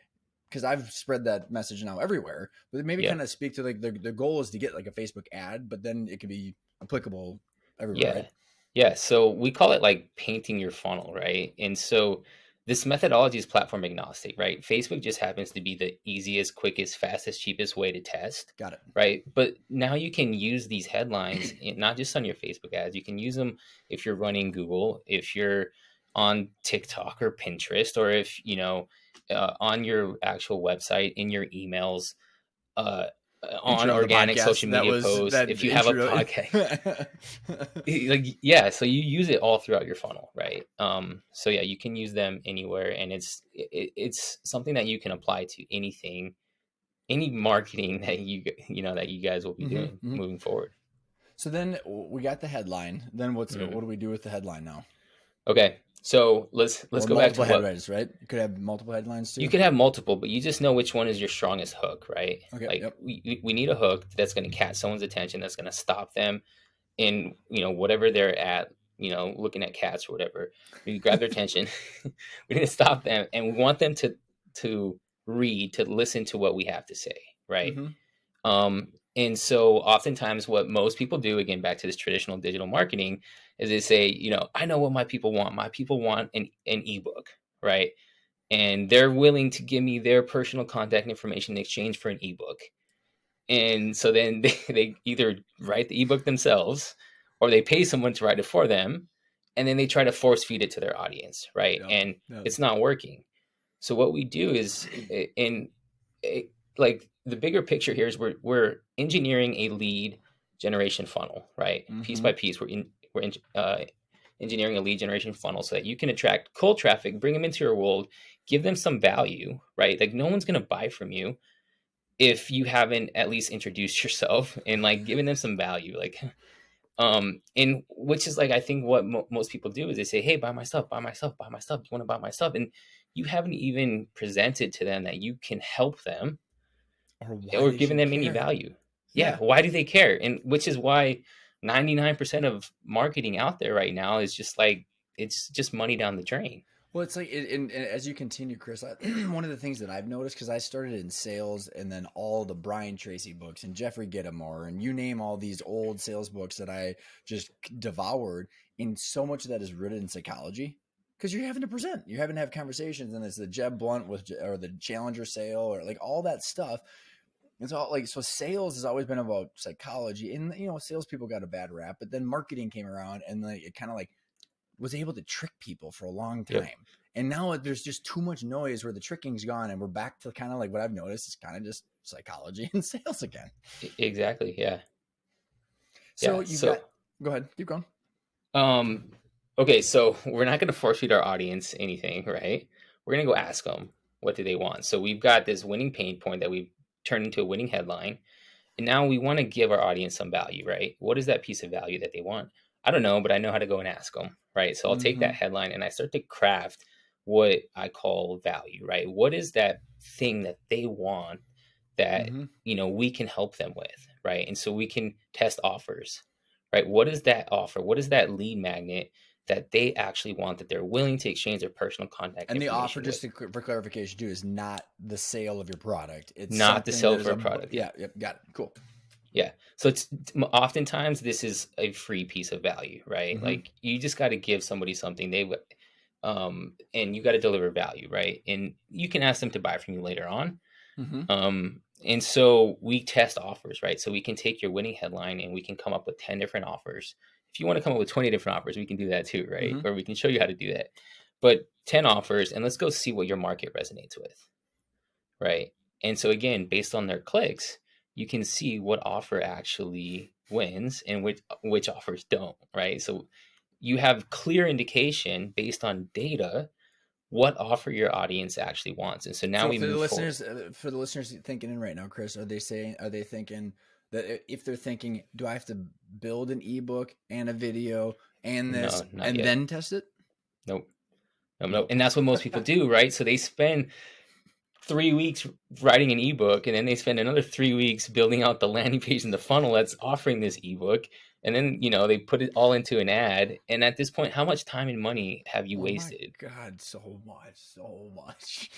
A: because I've spread that message now everywhere, but maybe
B: Yeah.
A: kind of speak to like the goal is to get like a Facebook ad, but then it can be applicable everywhere,
B: Yeah.
A: right?
B: Yeah. So we call it like painting your funnel, right? And so this methodology is platform agnostic, right? Facebook just happens to be the easiest, quickest, fastest, cheapest way to test,
A: Got it.
B: right? But now you can use these headlines not just on your Facebook ads. You can use them if you're running Google, if you're on TikTok or Pinterest, or if, on your actual website, in your emails, uh, on
A: Intro of the
B: organic
A: podcast.
B: social
A: That
B: media
A: was
B: posts,
A: that
B: if you have a
A: intro.
B: podcast. Like, yeah, so you use it all throughout your funnel, right? So yeah, you can use them anywhere, and it's something that you can apply to anything, any marketing that that you guys will be
A: Mm-hmm,
B: doing
A: mm-hmm.
B: moving forward.
A: So then we got the headline. Then what
B: Mhm.
A: do we do with the headline now?
B: Okay, so let's
A: Or
B: go back to
A: multiple
B: what
A: headlines, right? You could have multiple headlines
B: you
A: too.
B: could have multiple, but you just know which one is your strongest hook, right?
A: Okay.
B: Like
A: Yep.
B: we need a hook that's going to catch someone's attention, that's going to stop them in whatever they're at, looking at cats or whatever. We grab their attention. We need to stop them, and we want them to read, to listen to what we have to say, right?
A: Mm-hmm.
B: And so oftentimes what most people do, again back to this traditional digital marketing, is they say, I know what my people want. My people want an ebook, right? And they're willing to give me their personal contact information in exchange for an ebook. And so then they either write the ebook themselves, or they pay someone to write it for them, and then they try to force feed it to their audience, right?
A: Yep.
B: And
A: Yep.
B: it's not working. So what we do is, like, the bigger picture here is we're engineering a lead generation funnel, right? Piece
A: Mm-hmm.
B: by piece, engineering a lead generation funnel so that you can attract cold traffic, bring them into your world, give them some value, right? Like, no one's going to buy from you if you haven't at least introduced yourself and like given them some value, like, and which is like, I think what most people do is they say, hey, buy my stuff, buy my stuff, buy my stuff, you want to buy my stuff, and you haven't even presented to them that you can help them
A: Or why
B: or
A: they
B: given
A: should
B: them any
A: care.
B: value. Yeah,
A: Yeah.
B: why do they care? And which is why 99% of marketing out there right now is just like, it's just money down the drain.
A: Well, it's like, and as you continue, Chris, one of the things that I've noticed, because I started in sales and then all the Brian Tracy books and Jeffrey Gittimore and you name all these old sales books that I just devoured, and so much of that is rooted in psychology. Because you're having to present, you're having to have conversations, and it's the Jeb Blunt or the Challenger sale, or like all that stuff. It's all like, so sales has always been about psychology, and salespeople got a bad rap, but then marketing came around and like it kind of like was able to trick people for a long
B: Yep.
A: time. And now there's just too much noise where the tricking's gone, and we're back to kind of like what I've noticed is kind of just psychology and sales again.
B: Exactly. Yeah.
A: So
B: Yeah.
A: you've got,
B: So
A: go ahead, keep going.
B: Um, okay, so we're not going to force feed our audience anything, right? We're going to go ask them, what do they want? So we've got this winning pain point that we've turned into a winning headline. And now we want to give our audience some value, right? What is that piece of value that they want? I don't know, but I know how to go and ask them, right? So I'll take
A: Mm-hmm.
B: that headline and I start to craft what I call value, right? What is that thing that they want that,
A: Mm-hmm.
B: we can help them with, right? And so we can test offers, right? What is that offer? What is that lead magnet that they actually want, that they're willing to exchange their personal contact
A: And the offer,
B: information
A: just
B: with.
A: for clarification too, is not the sale of your product. It's
B: Not the
A: something
B: sell
A: that is
B: for a product.
A: yeah, yep, got it. Cool.
B: Yeah. So it's oftentimes this is a free piece of value, right?
A: Mm-hmm.
B: Like you just got to give somebody something and you got to deliver value, right? And you can ask them to buy from you later on.
A: Mm-hmm.
B: And so we test offers, right? So we can take your winning headline and we can come up with 10 different offers. If you want to come up with 20 different offers, we can do that too, right?
A: Mm-hmm.
B: Or we can show you how to do that. But 10 offers, and let's go see what your market resonates with, right? And so again, based on their clicks, you can see what offer actually wins and which offers don't, right? So you have clear indication based on data what offer your audience actually wants. And so now
A: So
B: we move forward.
A: for the listeners thinking in right now, Chris, are they thinking that if they're thinking, do I have to build an ebook and a video and this
B: No, not
A: and
B: yet.
A: then test it?
B: Nope. Nope.
A: Nope.
B: And that's what most people do, right? So they spend 3 weeks writing an ebook, and then they spend another 3 weeks building out the landing page and the funnel that's offering this ebook. And then, they put it all into an ad. And at this point, how much time and money have you
A: Oh my
B: wasted?
A: God, so much.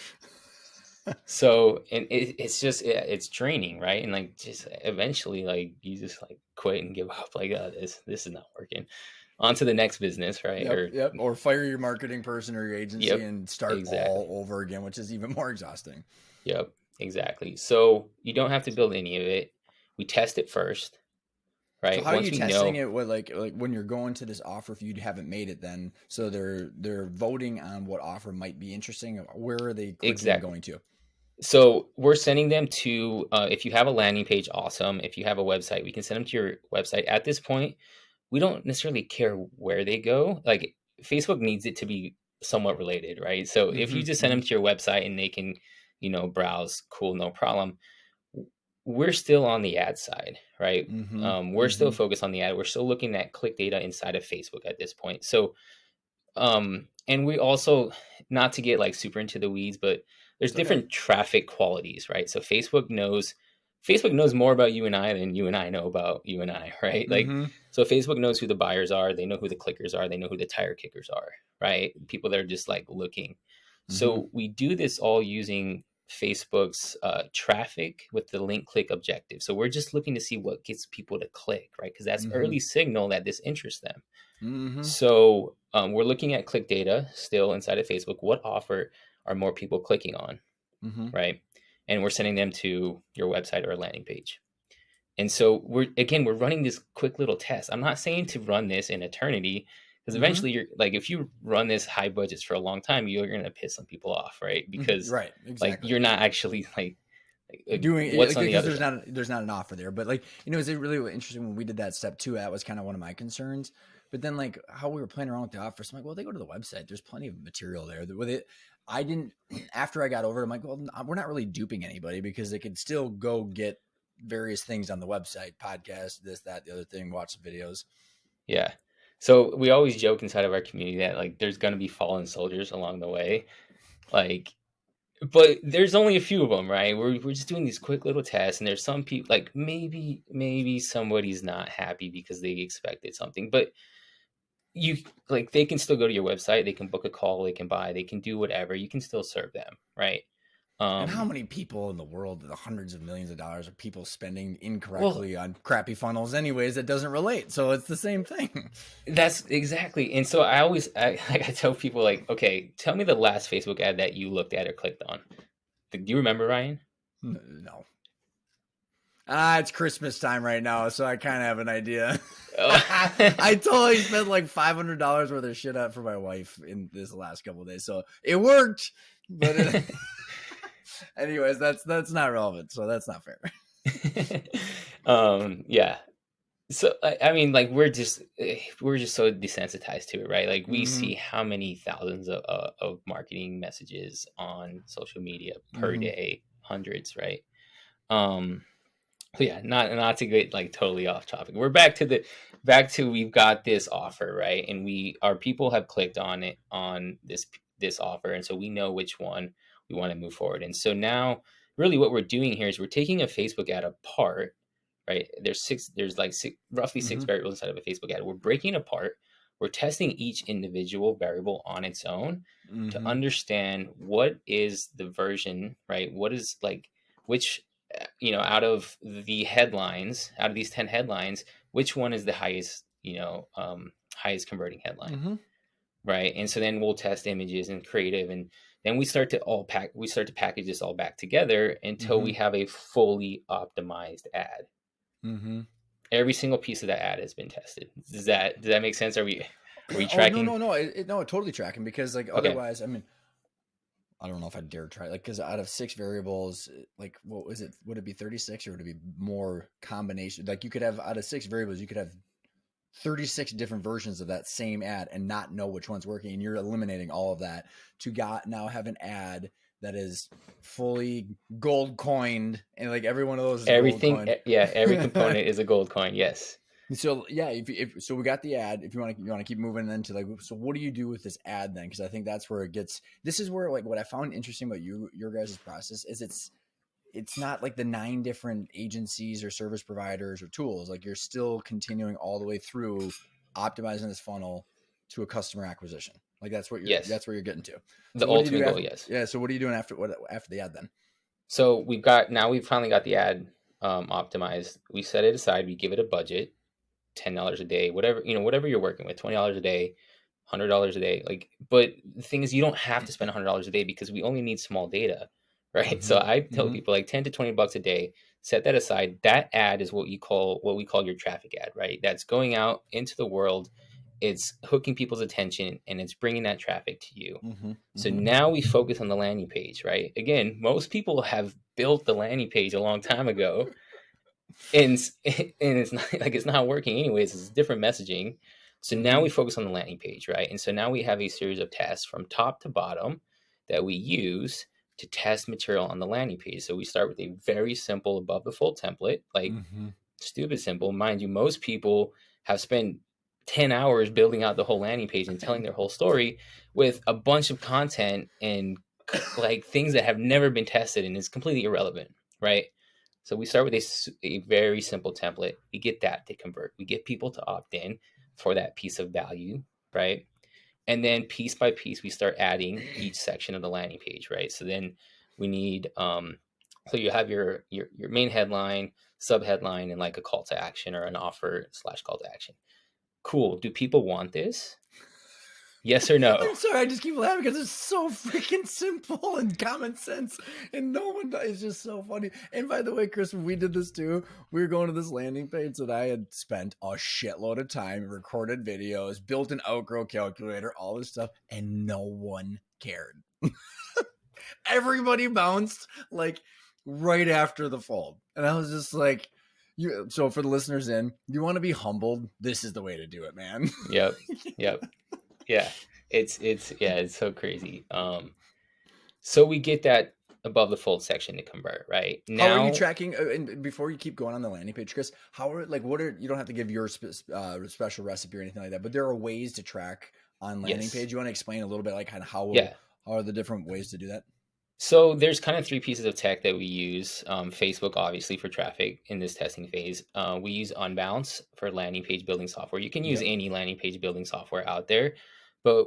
B: So, and it's just, it's draining, right? And like, just eventually, like, you just like quit and give up. Like, this is not working. On to the next business, right?
A: Yep,
B: Or,
A: yep. Or fire your marketing person or your agency
B: yep,
A: and start all
B: exactly.
A: over again, which is even more exhausting.
B: Yep, exactly. So you don't have to build any of it. We test it first,
A: So
B: right?
A: how are
B: Once
A: you
B: we
A: testing
B: know
A: it with like when you're going to this offer if you haven't made it then? So they're voting on what offer might be interesting. Where are they clicking and
B: exactly.
A: going to?
B: So we're sending them to, if you have a landing page, awesome. If you have a website, we can send them to your website. At this point, we don't necessarily care where they go. Like Facebook needs it to be somewhat related, right? So if
A: Mm-hmm.
B: you just send
A: Mm-hmm.
B: them to your website and they can, browse, cool, no problem. We're still on the ad side, right?
A: Mm-hmm.
B: We're still
A: Mm-hmm.
B: focused on the ad. We're still looking at click data inside of Facebook at this point. So, and we also, not to get like super into the weeds, but there's
A: It's okay.
B: different traffic qualities, right? So Facebook knows more about you and I than you and I know about you and I, right? Like,
A: Mm-hmm.
B: so Facebook knows who the buyers are, they know who the clickers are, they know who the tire kickers are, right? People that are just like looking.
A: Mm-hmm.
B: So we do this all using Facebook's traffic with the link click objective. So we're just looking to see what gets people to click, right? Because that's
A: Mm-hmm.
B: early signal that this interests them.
A: Mm-hmm.
B: So we're looking at click data still inside of Facebook. What offer are more people clicking on,
A: Mm-hmm.
B: right? And we're sending them to your website or a landing page. And so we're running this quick little test. I'm not saying to run this in eternity, because
A: Mm-hmm.
B: eventually you're like, if you run this high budgets for a long time, you're going to piss some people off, right?
A: Mm-hmm.
B: Because
A: Right.
B: like
A: Exactly.
B: you're not actually like
A: Doing it
B: what's
A: like,
B: on the
A: because
B: other side.
A: there's not an offer there, but like is it really interesting when we did that step two? That was kind of one of my concerns. But then like how we were playing around with the offers, I'm like, well, they go to the website. There's plenty of material there. With it, I didn't. After I got over it, I'm like, well, we're not really duping anybody because they could still go get various things on the website, podcast, this, that, the other thing, watch the videos.
B: Yeah. So we always joke inside of our community that like there's going to be fallen soldiers along the way. Like, but there's only a few of them, right? We're just doing these quick little tests, and there's some people like maybe somebody's not happy because they expected something, but you like they can still go to your website, they can book a call, they can buy, they can do whatever. You can still serve them, right?
A: And how
B: Um,
A: many people in the world, the hundreds of millions of dollars, are people spending
B: well,
A: incorrectly on crappy funnels, anyways? That doesn't relate. So it's the same thing.
B: that's exactly. And so like I tell people like, okay, tell me the last Facebook ad that you looked at or clicked on. Do you remember, Ryan?
A: No. It's Christmas time right now, so I kind of have an idea.
B: Oh.
A: I totally spent like $500 worth of shit out for my wife in this last couple of days, so it worked. But anyways, that's not relevant, so that's not fair.
B: Yeah. So I mean, like we're just so desensitized to it, right? Like we
A: Mm-hmm.
B: see how many thousands of marketing messages on social media per
A: Mm-hmm.
B: day, hundreds, right? Um, so yeah, not to get like totally off topic. We're back to we've got this offer, right? And our people have clicked on it on this offer, and so we know which one we want to move forward. And so now, really, what we're doing here is we're taking a Facebook ad apart, right? There's roughly
A: Mm-hmm.
B: six variables inside of a Facebook ad. We're breaking apart. we're testing each individual variable on its own to
A: Mm-hmm.
B: understand what is the version, right? What is like, which, out of the headlines, out of these 10 headlines, which one is the highest, highest converting headline,
A: Mm-hmm.
B: right? And so then we'll test images and creative, and then we start to package this all back together until
A: Mm-hmm.
B: we have a fully optimized ad.
A: Mm-hmm.
B: Every single piece of that ad has been tested. Does that make sense? Are we
A: Oh, no,
B: tracking?
A: no, no. No, totally tracking, because like
B: Okay.
A: otherwise, I mean, I don't know if I dare try, like, because out of 6 variables, like, what was it? Would it be 36, or would it be more combination? Like, you could have, out of 6 variables, you could have 36 different versions of that same ad and not know which one's working. And you're eliminating all of that to now have an ad that is fully gold coined, and like every one of those is gold
B: Everything,
A: coined.
B: yeah, every component is a gold coin. Yes.
A: So yeah, if so, we got the ad. If you want to keep moving into, like, so what do you do with this ad then? Because I think that's where it gets. This is where, like, what I found interesting about your guys' process is it's not like the 9 different agencies or service providers or tools. Like, you're still continuing all the way through optimizing this funnel to a customer acquisition. Like,
B: Yes.
A: that's where you're getting to.
B: The
A: So what do you do
B: ultimate goal.
A: after?
B: Yes.
A: Yeah. So what are you doing after the ad then?
B: So we've finally got the ad optimized. We set it aside. We give it a budget, $10 a day, whatever you're working with, $20 a day, $100 a day. Like, but the thing is, you don't have to spend $100 a day because we only need small data, right?
A: Mm-hmm.
B: So I tell
A: Mm-hmm.
B: people like 10 to $20 a day. Set that aside. That ad is what we call your traffic ad, right? That's going out into the world. It's hooking people's attention and it's bringing that traffic to you.
A: Mm-hmm.
B: So
A: Mm-hmm.
B: now we focus on the landing page, right? Again, most people have built the landing page a long time ago, and it's not working anyways. It's different messaging. So now
A: Mm-hmm.
B: we focus on the landing page, right? And so now we have a series of tests from top to bottom that we use to test material on the landing page. So we start with a very simple above the fold template, like
A: Mm-hmm.
B: stupid simple. Mind you, most people have spent 10 hours building out the whole landing page and
A: I
B: telling their whole story with a bunch of content and like things that have never been tested and is completely irrelevant, right? So we start with a very simple template. We get that to convert. We get people to opt in for that piece of value, right? And then piece by piece, we start adding each section of the landing page, right? So then we need, so you have your main headline, sub headline, and like a call to action or an offer slash call to action. Cool. Do people want this? Yes or no?
A: I'm sorry, I just keep laughing because it's so freaking simple and common sense, and no one does. It's just so funny. And by the way, Chris, when we did this too, we were going to this landing page that I had spent a shitload of time, recorded videos, built an outgrow calculator, all this stuff, and no one cared. Everybody bounced like right after the fold, and I was just like, "You." So for the listeners you want to be humbled? This is the way to do it, man.
B: Yep. Yep. Yeah. It's so crazy. So we get that above the fold section to convert, right?
A: How are you
B: Now,
A: tracking? And before you keep going on the landing page, Chris, how are, like, what are, you don't have to give your special recipe or anything like that, but there are ways to track on landing
B: yes.
A: page. You want to explain a little bit, like, kind of
B: Yeah.
A: how are the different ways to do that?
B: So there's kind of three pieces of tech that we use. Facebook, obviously, for traffic in this testing phase. We use Unbounce for landing page building software. You can use
A: Yep.
B: any landing page building software out there, but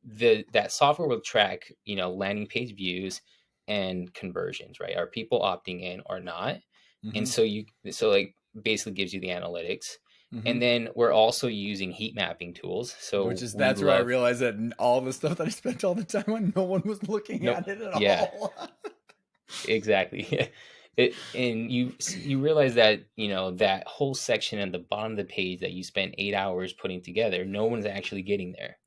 B: that software will track landing page views and conversions. Right? Are people opting in or not? And
A: Mm-hmm.
B: so like basically gives you the analytics.
A: Mm-hmm.
B: And then we're also using heat mapping tools.
A: Which
B: So
A: is,
B: we
A: that's where I
B: love
A: realized that all the stuff that I spent all the time on, no one was looking
B: no,
A: at it at
B: yeah.
A: all.
B: Exactly. And you realize that that whole section at the bottom of the page that you spent 8 hours putting together, no one's actually getting there,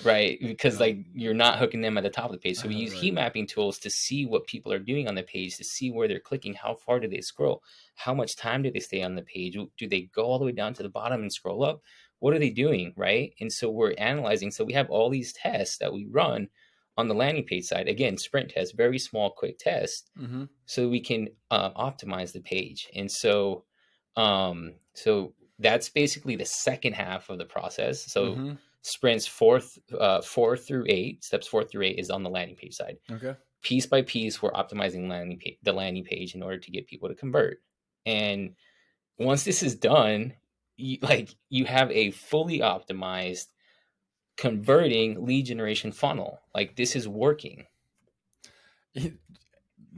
B: right? Because
A: Yep.
B: like you're not hooking them at the top of the page. So we use
A: Right.
B: heat mapping tools to see what people are doing on the page, to see where they're clicking, how far do they scroll, how much time do they stay on the page, do they go all the way down to the bottom and scroll up? What are they doing, right? And so we're analyzing. So we have all these tests that we run on the landing page side. Again, sprint test, very small, quick test
A: Mm-hmm.
B: so we can optimize the page. And so that's basically the second half of the process. So
A: Mm-hmm.
B: sprints 4 through 8, steps 4 through 8 is on the landing page side.
A: Okay.
B: Piece by piece, we're optimizing the landing page in order to get people to convert. And once this is done, you have a fully optimized converting lead generation funnel. Like this is working.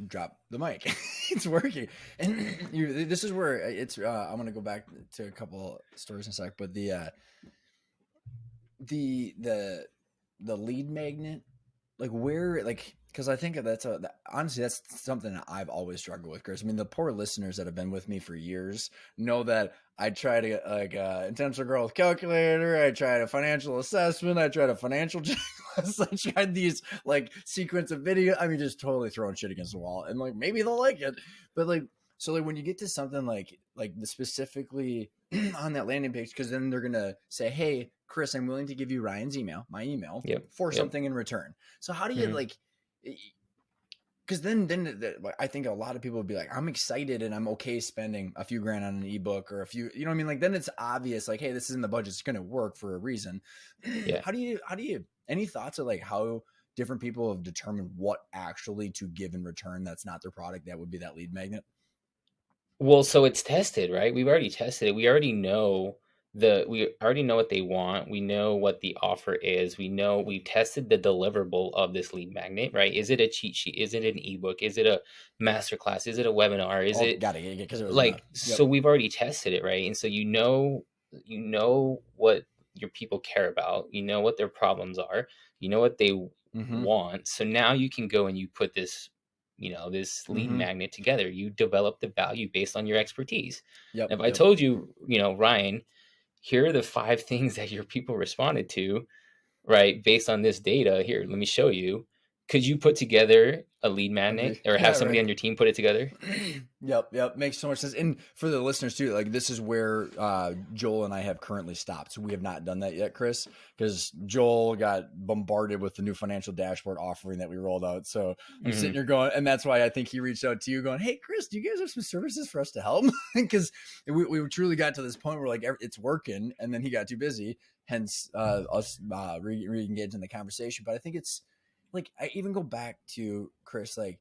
A: Drop the mic. It's working. And this is where it's I'm going to go back to a couple stories in a sec, but the the the lead magnet, like where, like, because I think honestly that's something that I've always struggled with, Chris. I mean, the poor listeners that have been with me for years know that I try to get like intentional growth calculator, I tried a financial assessment, I tried a financial checklist, I tried these like sequence of video. I mean, just totally throwing shit against the wall, and like maybe they'll like it, but like, so like when you get to something like the specifically on that landing page, because then they're gonna say, hey Chris, I'm willing to give you Ryan's email, my email,
B: Yep.
A: for
B: Yep.
A: something in return. So how do you
B: Mhm.
A: like, because I think a lot of people would be like, I'm excited and I'm okay spending a few grand on an ebook or a few, you know what I mean? Like then it's obvious, like, hey, this is in the budget, it's going to work for a reason.
B: Yeah.
A: How do you any thoughts of like how different people have determined what actually to give in return that's not their product, that would be that lead magnet?
B: Well, so it's tested, right? We've already tested it. We already know what they want. We know what the offer is. We've tested the deliverable of this lead magnet, right? Is it a cheat sheet? Is it an ebook? Is it a masterclass? Is it a webinar? Is
A: Oh,
B: it
A: got it, because it was
B: like,
A: yep.
B: so we've already tested it, right? And so you know what your people care about, you know what their problems are, you know what they
A: Mm-hmm.
B: want. So now you can go and you put this lead
A: Mm-hmm.
B: magnet together. You develop the value based on your expertise.
A: Yep.
B: If I
A: Yep.
B: told you, Ryan, here are the 5 things that your people responded to, right, based on this data, here, let me show you. Could you put together a lead magnet, or have
A: Yeah,
B: somebody
A: right.
B: on your team put it together?
A: Yep, makes so much sense. And for the listeners too, like this is where Joel and I have currently stopped. So we have not done that yet, Chris, because Joel got bombarded with the new financial dashboard offering that we rolled out. So I'm sitting
B: Hmm.
A: here going, and that's why I think he reached out to you, going, "Hey, Chris, do you guys have some services for us to help?" Because we truly got to this point where like it's working, and then he got too busy, hence us re-engaging the conversation. But I think it's like I even go back to Chris, like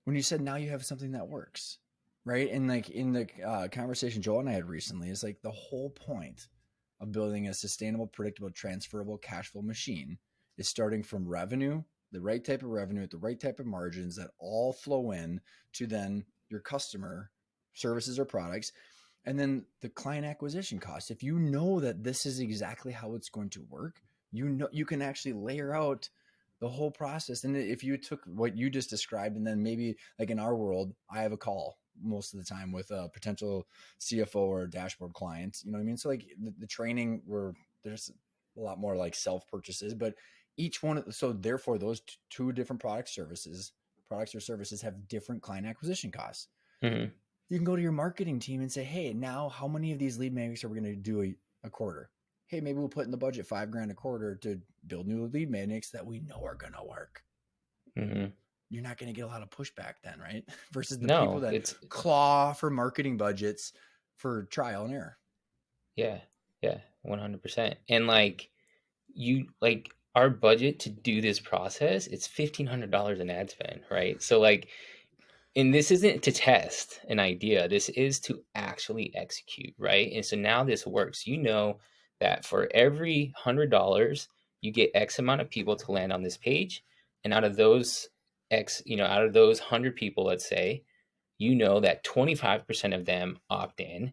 A: when you said now you have something that works, right? And like in the conversation Joel and I had recently, is like the whole point of building a sustainable, predictable, transferable cash flow machine is starting from revenue, the right type of revenue at the right type of margins that all flow in to then your customer services or products. And then the client acquisition cost. If you know that this is exactly how it's going to work, you know you can actually layer out the whole process. And if you took what you just described, and then maybe like in our world, I have a call most of the time with a potential CFO or a dashboard client. You know what I mean? So like the training, where there's a lot more like self purchases, but each one. So therefore, those two different products or services have different client acquisition costs.
B: Hmm.
A: You can go to your marketing team and say, hey, now how many of these lead magnets are we going to do a quarter? Hey, maybe we'll put in the budget $5,000 a quarter to build new lead magnets that we know are going to work.
B: Hmm.
A: You're not going to get a lot of pushback then, right? Versus the people
B: No,
A: that
B: it's
A: claw for marketing budgets for trial and error.
B: yeah, yeah, 100%. And like our budget to do this process, it's $1,500 in ad spend, right? So like, and this isn't to test an idea. This is to actually execute, right? And so now this works. You know that for every $100, you get X amount of people to land on this page, and out of those 100 people, let's say, you know that 25% of them opt in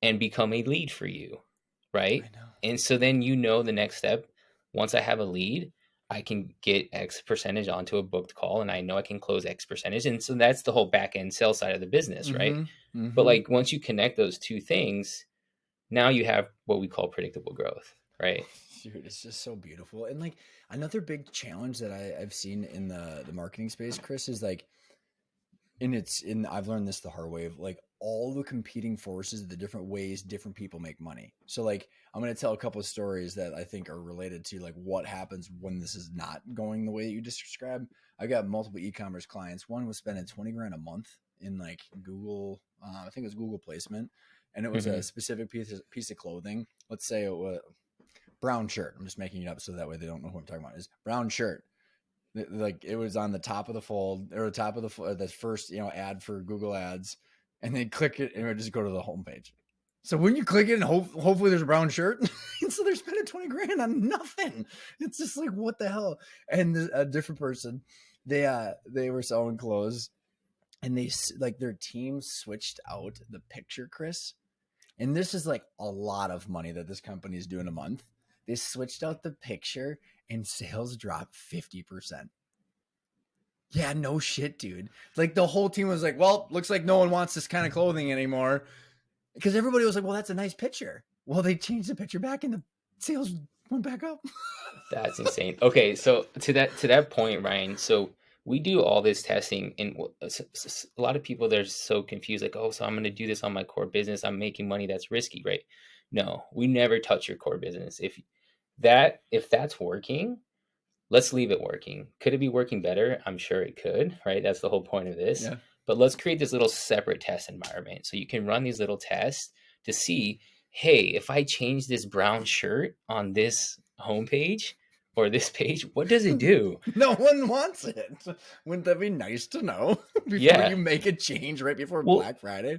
B: and become a lead for you,
A: I
B: right?
A: know.
B: And so then the next step, once I have a lead, I can get X percentage onto a booked call, and I know I can close X percentage. And so that's the whole back end sales side of the business, right?
A: Mm-hmm.
B: But
A: Mm-hmm.
B: like once you connect those two things, now you have what we call predictable growth, right?
A: Dude, it's just so beautiful. And like another big challenge that I've seen in the marketing space, Chris, is like, and I've learned this the hard way, of like all the competing forces, the different ways different people make money. So like I'm going to tell a couple of stories that I think are related to like what happens when this is not going the way that you just described. I got multiple e-commerce clients. One was spending 20 grand a month in like Google, I think it was Google placement, and it was a
B: Hmm.
A: specific piece of clothing. Let's say it was brown shirt. I'm just making it up so that way they don't know who I'm talking about. Is brown shirt, like it was on the top of the fold, or the top of the first ad for Google Ads, and they click it and it would just go to the homepage. So when you click it and hopefully there's a brown shirt. And so they're spending 20 grand on nothing. It's just like, what the hell? And a different person, they were selling clothes and like their team switched out the picture, Chris. And this is like a lot of money that this company is doing a month. They switched out the picture and sales dropped 50%. Yeah, no shit, dude. Like the whole team was like, well, looks like no one wants this kind of clothing anymore. Because everybody was like, well, that's a nice picture. Well, they changed the picture back and the sales went back up.
B: That's insane. Okay, so to that point, Ryan. So we do all this testing, and a lot of people they're so confused. Like, oh, so I'm going to do this on my core business. I'm making money. That's risky, right? No, we never touch your core business. If that's working, let's leave it working. Could it be working better? I'm sure it could, right? That's the whole point of this.
A: Yeah.
B: But let's create this little separate test environment so you can run these little tests to see, hey, if I change this brown shirt on this homepage or this page, what does it do?
A: No one wants it. Wouldn't that be nice to know before
B: Yeah.
A: you make a change right before
B: Well,
A: Black Friday?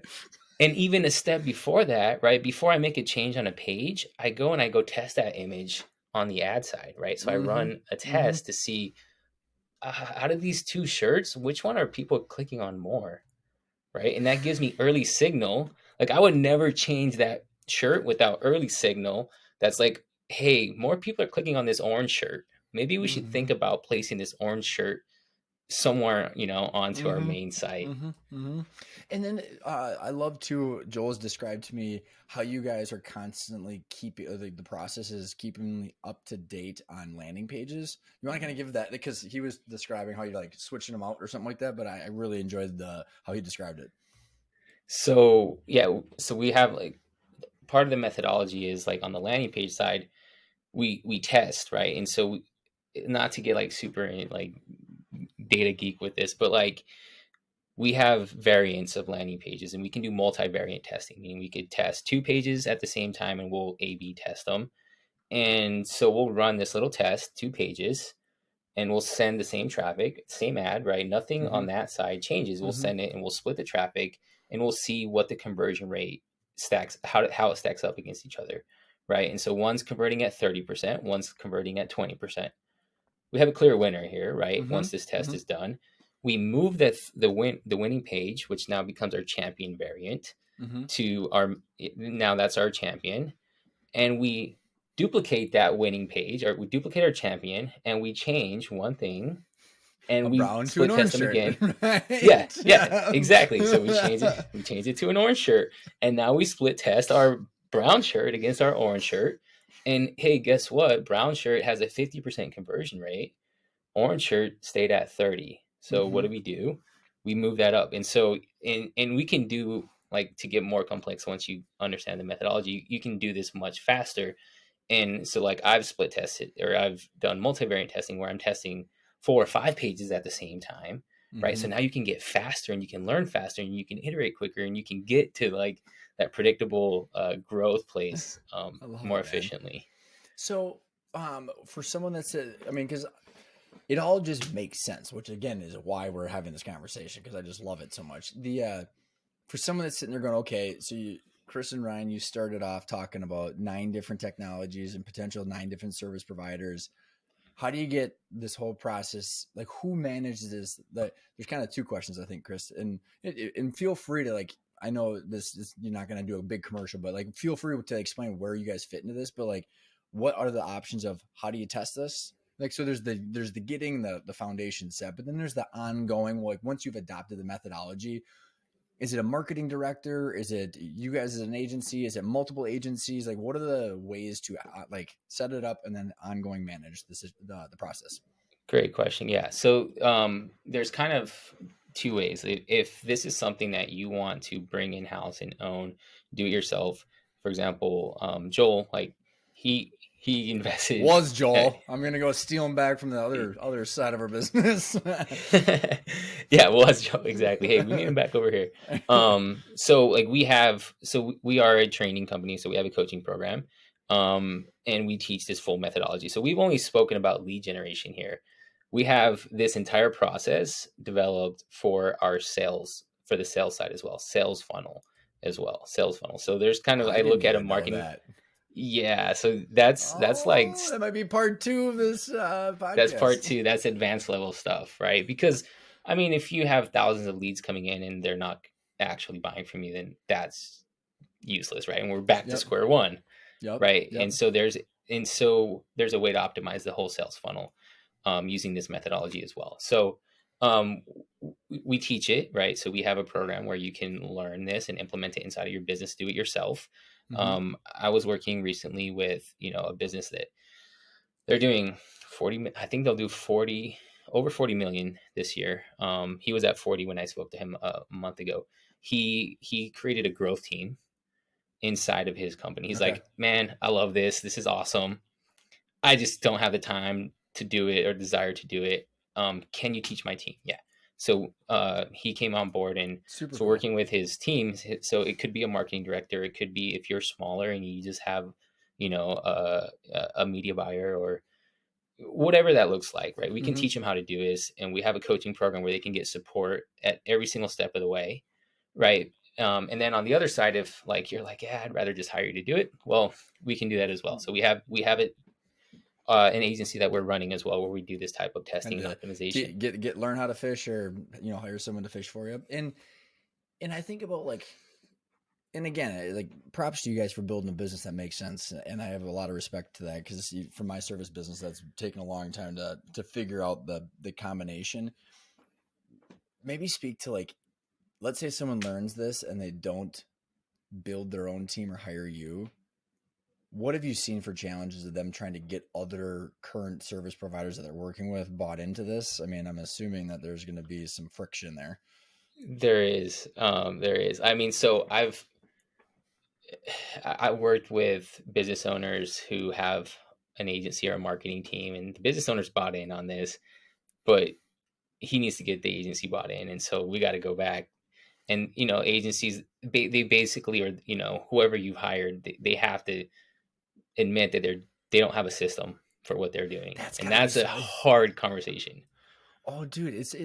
B: and even a step before that, right? Before I make a change on a page, I go test that image on the ad side, right? So I run a test to see out of these two shirts, which one are people clicking on more, right? And that gives me early signal. Like I would never change that shirt without early signal. That's like, hey, more people are clicking on this orange shirt. Maybe we should think about placing this orange shirt somewhere, onto our main site.
A: And then I love to, Joel's described to me how you guys are constantly keeping the process is keeping up to date on landing pages. You want to kind of give that, because he was describing how you're like switching them out or something like that, but I really enjoyed how he described it.
B: So yeah, so we have like part of the methodology is like on the landing page side, we test, right? And so not to get like super like data geek with this, but like we have variants of landing pages and we can do multivariate testing, meaning we could test two pages at the same time and we'll A/B test them. And so we'll run this little test, two pages, and we'll send the same traffic, same ad, right? Nothing on that side changes. We'll send it and we'll split the traffic and we'll see what the conversion rate stacks, how it stacks up against each other, right? And so one's converting at 30%, one's converting at 20%. We have a clear winner here, right? Once this test is done, we move the winning page, which now becomes our champion variant, to now that's our champion, and we duplicate that winning page, or we duplicate our champion, and we change one thing, and we
A: brown to
B: split
A: an
B: test
A: orange
B: them
A: shirt.
B: again.
A: Right?
B: Yeah, exactly. So we change it to an orange shirt, and now we split test our brown shirt against our orange shirt. And hey, guess what? Brown shirt has a 50% conversion rate. Orange shirt stayed at 30. So what do? We move that up. And so and we can do, like, to get more complex once you understand the methodology, you can do this much faster. And so like I've split tested, or I've done multivariate testing where I'm testing 4 or 5 pages at the same time, right? So now you can get faster and you can learn faster and you can iterate quicker and you can get to like that predictable growth place more efficiently.
A: So for someone that's because it all just makes sense, which again is why we're having this conversation, because I just love it so much. For someone that's sitting there going, okay, so Chris and Ryan, you started off talking about 9 different technologies and potential 9 different service providers. How do you get this whole process? Like, who manages this? There's kind of 2 questions, I think, Chris, and feel free to, like, I know this you're not going to do a big commercial, but like, feel free to explain where you guys fit into this. But like, what are the options of how do you test this? Like, so there's the getting the foundation set, but then there's the ongoing, like, once you've adopted the methodology, is it a marketing director? Is it you guys as an agency? Is it multiple agencies? Like, what are the ways to like set it up and then ongoing manage this the process?
B: Great question. Yeah. So there's kind of 2 ways. If this is something that you want to bring in house and own, do it yourself. For example, Joel, like he invested.
A: Was Joel? I'm gonna go steal him back from the other side of our business.
B: Yeah, was Joel, exactly. Hey, we need him back over here. So like we are a training company, so we have a coaching program, and we teach this full methodology. So we've only spoken about lead generation here. We have this entire process developed for our sales, for the sales side as well, sales funnel. as well, sales funnel. So there's kind of,
A: I
B: I
A: didn't
B: look at a
A: even know
B: marketing.
A: that.
B: Yeah, so that's like
A: Oh, that might be part two of this
B: that's part
A: podcast.
B: two. That's advanced level stuff, right? Because I mean, if you have thousands of leads coming in and they're not actually buying from you, then that's useless, right? And we're back to
A: Yep.
B: square one,
A: Yep.
B: right?
A: Yep.
B: And so there's a way to optimize the whole sales funnel using this methodology as well. So um, we teach it, right? So we have a program where you can learn this and implement it inside of your business, do it yourself.
A: Mm-hmm.
B: I was working recently with a business that they're doing 40. I think they'll do 40 over 40 million this year. He was at 40 when I spoke to him a month ago. He created a growth team inside of his company. He's
A: Okay.
B: like, man, I love this. This is awesome. I just don't have the time to do it or desire to do it. Can you teach my team? Yeah. So he came on board, and
A: Super
B: so
A: cool.
B: working with his team. So it could be a marketing director. It could be if you're smaller and you just have, a media buyer or whatever that looks like, right? We can
A: Mm-hmm.
B: teach them how to do this, and we have a coaching program where they can get support at every single step of the way, right? And then on the other side, if like you're like, yeah, I'd rather just hire you to do it, well, we can do that as well. So we have it an agency that we're running as well, where we do this type of testing
A: And
B: and
A: to
B: optimization.
A: get learn how to fish, or hire someone to fish for you. And I think about like, and again, like, props to you guys for building a business that makes sense, and I have a lot of respect to that, because for my service business, that's taken a long time to figure out the combination. Maybe speak to, like, let's say someone learns this and they don't build their own team or hire you. What have you seen for challenges of them trying to get other current service providers that they're working with bought into this? I mean, I'm assuming that there's going to be some friction there.
B: There is. I mean, so I worked with business owners who have an agency or a marketing team, and the business owners bought in on this, but he needs to get the agency bought in, and so we got to go back. And agencies, they basically are, whoever you've hired, they have to admit that they don't have a system for what they're doing,
A: That's
B: and
A: got to be
B: that's a
A: so.
B: hard conversation.
A: Oh, dude, it's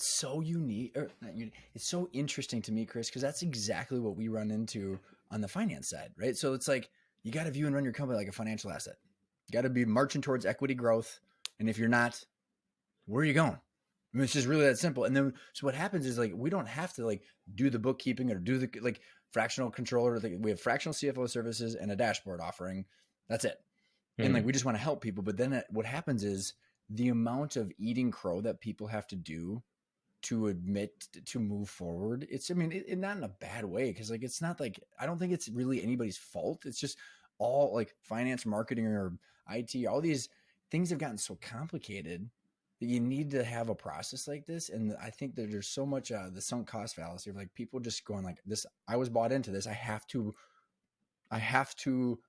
A: so unique. Or not unique. It's so interesting to me, Chris, because that's exactly what we run into on the finance side, right? So it's like, you got to view and run your company like a financial asset. You got to be marching towards equity growth, and if you're not, where are you going? I mean, it's just really that simple. And then, so what happens is, like, we don't have to, like, do the bookkeeping or do the, like, fractional controller. We have fractional CFO services and a dashboard offering. That's it. And, like,
B: Hmm.
A: we just want to help people. But then what happens is, the amount of eating crow that people have to do to admit to move forward. It's, I mean, not in a bad way, because, like, it's not like, I don't think it's really anybody's fault. It's just all, like, finance, marketing, or IT. All these things have gotten so complicated that you need to have a process like this. And I think that there's so much the sunk cost fallacy of, like, people just going like this. I was bought into this. I have to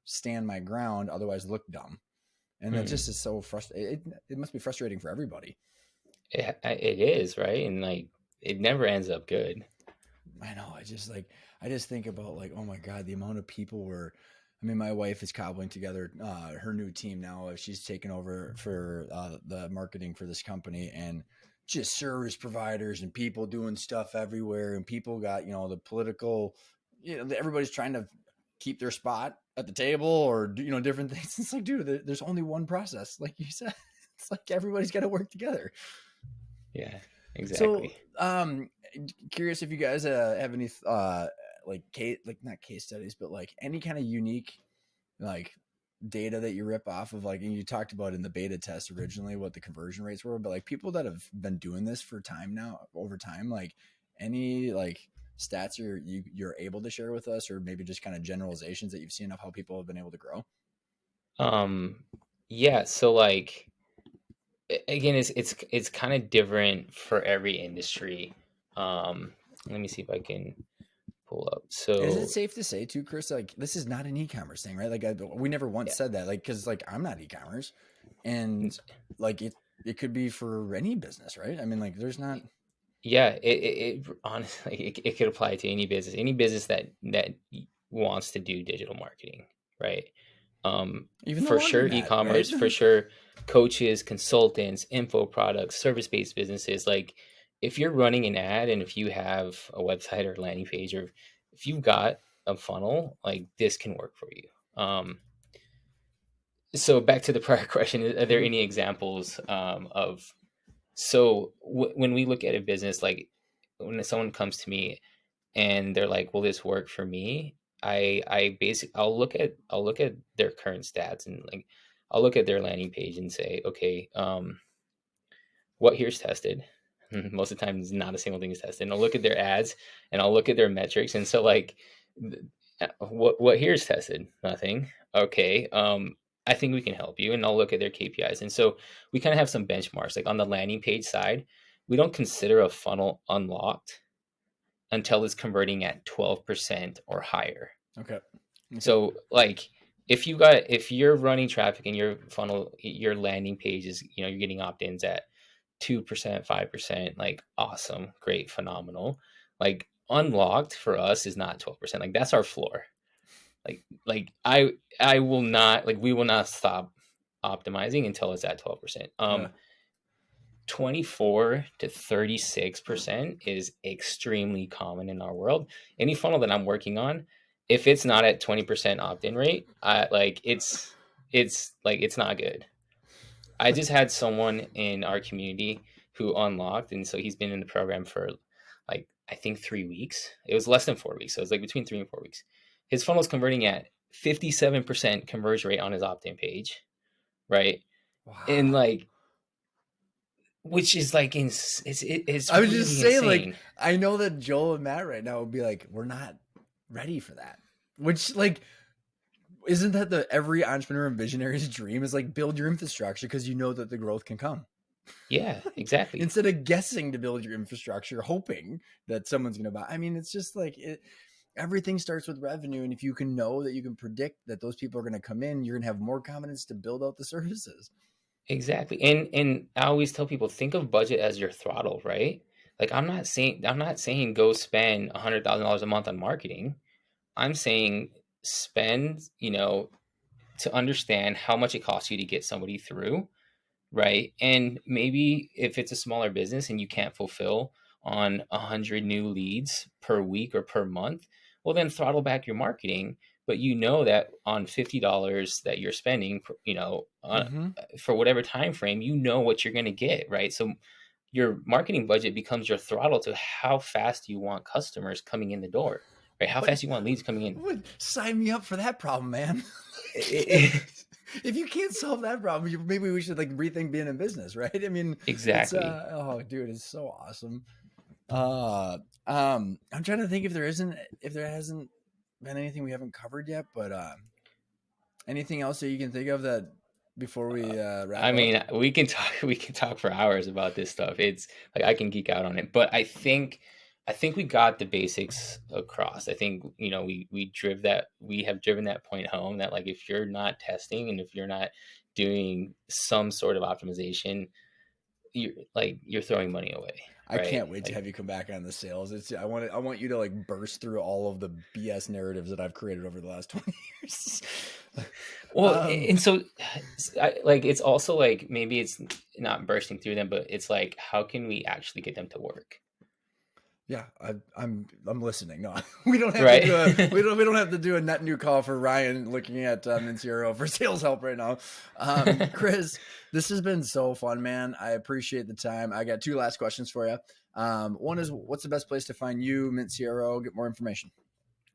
A: stand my ground, otherwise look dumb. And that
B: Hmm.
A: just is so frustrating. It must be frustrating for everybody.
B: It is, right, and like it never ends up good.
A: I know. I just think about, like, oh my God, the amount of people were. I mean, my wife is cobbling together her new team now. She's taken over for the marketing for this company, and just service providers and people doing stuff everywhere, and people got, the political, everybody's trying to keep their spot at the table, or different things. It's like, dude, there's only one process, like you said. It's like everybody's got to work together.
B: Yeah,
A: So,
B: exactly.
A: curious if you guys have any like not case studies, but like any kind of unique, like, data that you rip off of, like, and you talked about in the beta test originally what the conversion rates were, but like people that have been doing this for time now, over time, like, any, like, stats you're able to share with us, or maybe just kind of generalizations that you've seen of how people have been able to grow.
B: um yeah, so like again, it's kind of different for every industry. Let me see if I can pull up.
A: Is it
B: So
A: safe to say too, Chris? Like, this is not an e-commerce thing, right? Like, we never once
B: yeah,
A: said that, like, because, like, I'm not e-commerce, and, like, it could be for any business, right? I mean, like, there's not
B: yeah, it honestly, it could apply to any business that wants to do digital marketing, right?
A: even the
B: For sure,
A: laundromat, right?
B: e-commerce, for sure, coaches, consultants, info products, service-based businesses. Like, if you're running an ad and if you have a website or landing page, or if you've got a funnel, like this can work for you. So back to the prior question, are there any examples of, so when we look at a business, like when someone comes to me and they're like, will this work for me? I'll look at their current stats, and like I'll look at their landing page and say, okay, what here's tested. Most of the time, not a single thing is tested. And I'll look at their ads and I'll look at their metrics. And so, like, what here's tested? Nothing. Okay. I think we can help you. And I'll look at their KPIs. And so we kind of have some benchmarks. Like on the landing page side, we don't consider a funnel unlocked until it's converting at 12% or higher.
A: Okay.
B: So, like, if you're running traffic in your funnel, your landing page is, you're getting opt-ins at 2%, 5%, like awesome, great, phenomenal. Like unlocked for us is not 12%. Like that's our floor. I will not, like, we will not stop optimizing until it's at 12%. 24 to 36% is extremely common in our world. Any funnel that I'm working on, if it's not at 20% opt-in rate, it's not good. I just had someone in our community who unlocked, and so he's been in the program for like, I think 3 weeks. It was less than 4 weeks, so it was like between 3 and 4 weeks. His funnel is converting at 57% conversion rate on his opt-in page, right?
A: Wow.
B: And like, which is like, it's
A: I was
B: really
A: just saying,
B: insane.
A: like, I know that Joel and Matt right now would be like, we're not ready for that. Which, like, isn't that the every entrepreneur and visionary's dream, is like build your infrastructure because you know that the growth can come.
B: Yeah, exactly.
A: Instead of guessing to build your infrastructure, hoping that someone's going to buy. I mean, it's just like everything starts with revenue. And if you can know that you can predict that those people are going to come in, you're going to have more confidence to build out the services.
B: Exactly. And I always tell people, think of budget as your throttle, right? Like I'm not saying go spend $100,000 a month on marketing. I'm saying spend, to understand how much it costs you to get somebody through, right? And maybe if it's a smaller business and you can't fulfill on 100 new leads per week or per month, well, then throttle back your marketing. But you know that on $50 that you're spending, for whatever time frame, you know what you're going to get, right? So your marketing budget becomes your throttle to how fast you want customers coming in the door, right? How fast you want leads coming in.
A: Sign me up for that problem, man. If you can't solve that problem, maybe we should like rethink being in business, right? I mean,
B: Exactly.
A: It's oh, dude, it's so awesome. I'm trying to think if there hasn't been anything we haven't covered yet, but anything else that you can think of that before we wrap
B: I
A: up?
B: mean, we can talk for hours about this stuff. It's like I can geek out on it, but I think we got the basics across. I think, we have driven that point home that, like, if you're not testing and if you're not doing some sort of optimization, you're throwing money away.
A: I
B: right?
A: can't wait to have you come back on the sales. I want you to like burst through all of the BS narratives that I've created over the last 20 years.
B: Well, and so it's also like, maybe it's not bursting through them, but it's like, how can we actually get them to work?
A: Yeah, I'm listening. No, we don't have
B: Right.
A: to do we don't have to do a net new call for Ryan looking at Mint CRO for sales help right now. Chris, this has been so fun, man. I appreciate the time. I got two last questions for you. One is, what's the best place to find you, Mint CRO, get more information?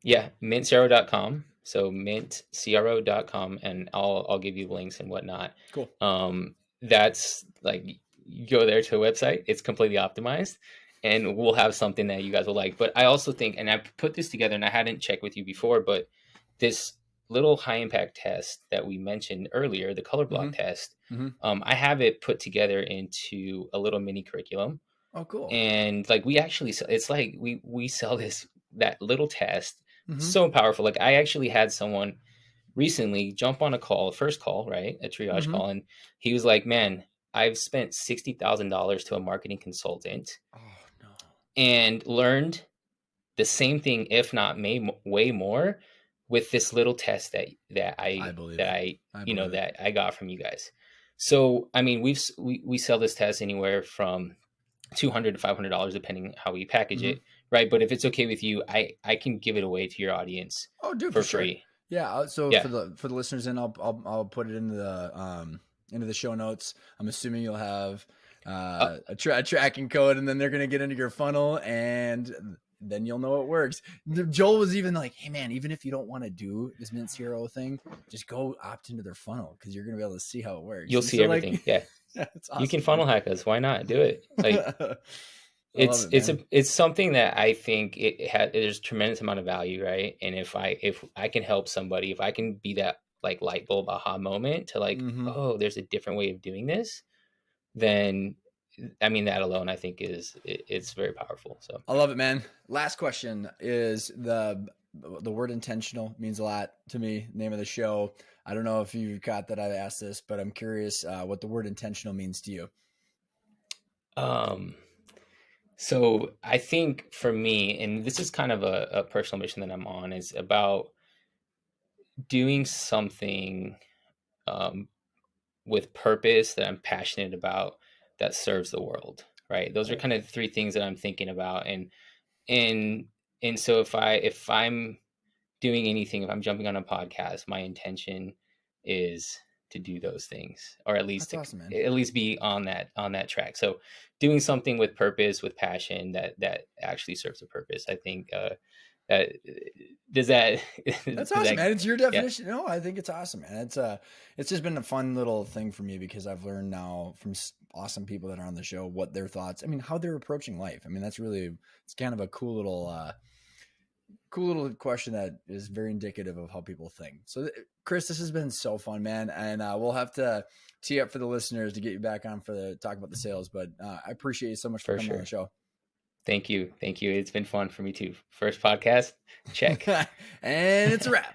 B: Yeah, mintcro.com. So mintcro.com, and I'll give you links and whatnot.
A: Cool.
B: That's like, you go there to a website, it's completely optimized, and we'll have something that you guys will like. But I also think, and I put this together, and I hadn't checked with you before, but this little high impact test that we mentioned earlier, the color block test, I have it put together into a little mini curriculum.
A: Oh, cool.
B: And like, it's like we sell that little test. So powerful. Like, I actually had someone recently jump on a call, first call, right? A triage call. And he was like, man, I've spent $60,000 to a marketing consultant and learned the same thing, if not way more, with this little test that I got from you guys. So, I mean, we sell this test anywhere from $200 to $500, depending how we package it, right? But if it's okay with you, I can give it away to your audience
A: Oh, dude, for
B: for
A: sure.
B: free.
A: Yeah. So
B: Yeah.
A: for the listeners, and I'll put it into the show notes. I'm assuming you'll have
B: Uh,
A: a tracking code, and then they're gonna get into your funnel, and then you'll know it works. Joel was even like, "Hey, man, even if you don't want to do this Mint CRO thing, just go opt into their funnel because you're gonna be able to see how it works."
B: you'll
A: And
B: see
A: so, like,
B: everything. Yeah.
A: yeah, it's
B: You can
A: awesome, man.
B: funnel hack us. Why not do it? Like,
A: I love it, man.
B: it's something that I think there's tremendous amount of value, right? And if I can help somebody, if I can be that like light bulb aha moment to like,
A: Mm-hmm.
B: oh, there's a different way of doing this, then I mean that alone I think it's very powerful. So
A: I love it, man. Last question is the word intentional means a lot to me. Name of the show. I don't know if you caught that I asked this, but I'm curious what the word intentional means to you.
B: um so I think for me, and this is kind of a personal mission that I'm on, is about doing something um with purpose that I'm passionate about that serves the world. Right. Those are
A: Oh,
B: kind of three things that I'm thinking about. And and so if I'm doing anything, if I'm jumping on a podcast, my intention is to do those things, or at least
A: that's awesome, man.
B: at least be on that track. So doing something with purpose, with passion, that actually serves a purpose. I think that does that
A: That's
B: does
A: awesome,
B: that
A: man. It's your
B: yeah,
A: definition. No, I think it's awesome, man. It's just been a fun little thing for me because I've learned now from awesome people that are on the show what their thoughts. I mean, how they're approaching life. I mean, that's really it's kind of a cool little question that is very indicative of how people think. So, Chris, this has been so fun, man, and we'll have to tee up for the listeners to get you back on for the talk about the sales. But I appreciate you so much for
B: for
A: coming on the
B: sure.
A: show.
B: Thank you. It's been fun for me too. First podcast, check.
A: And it's a wrap.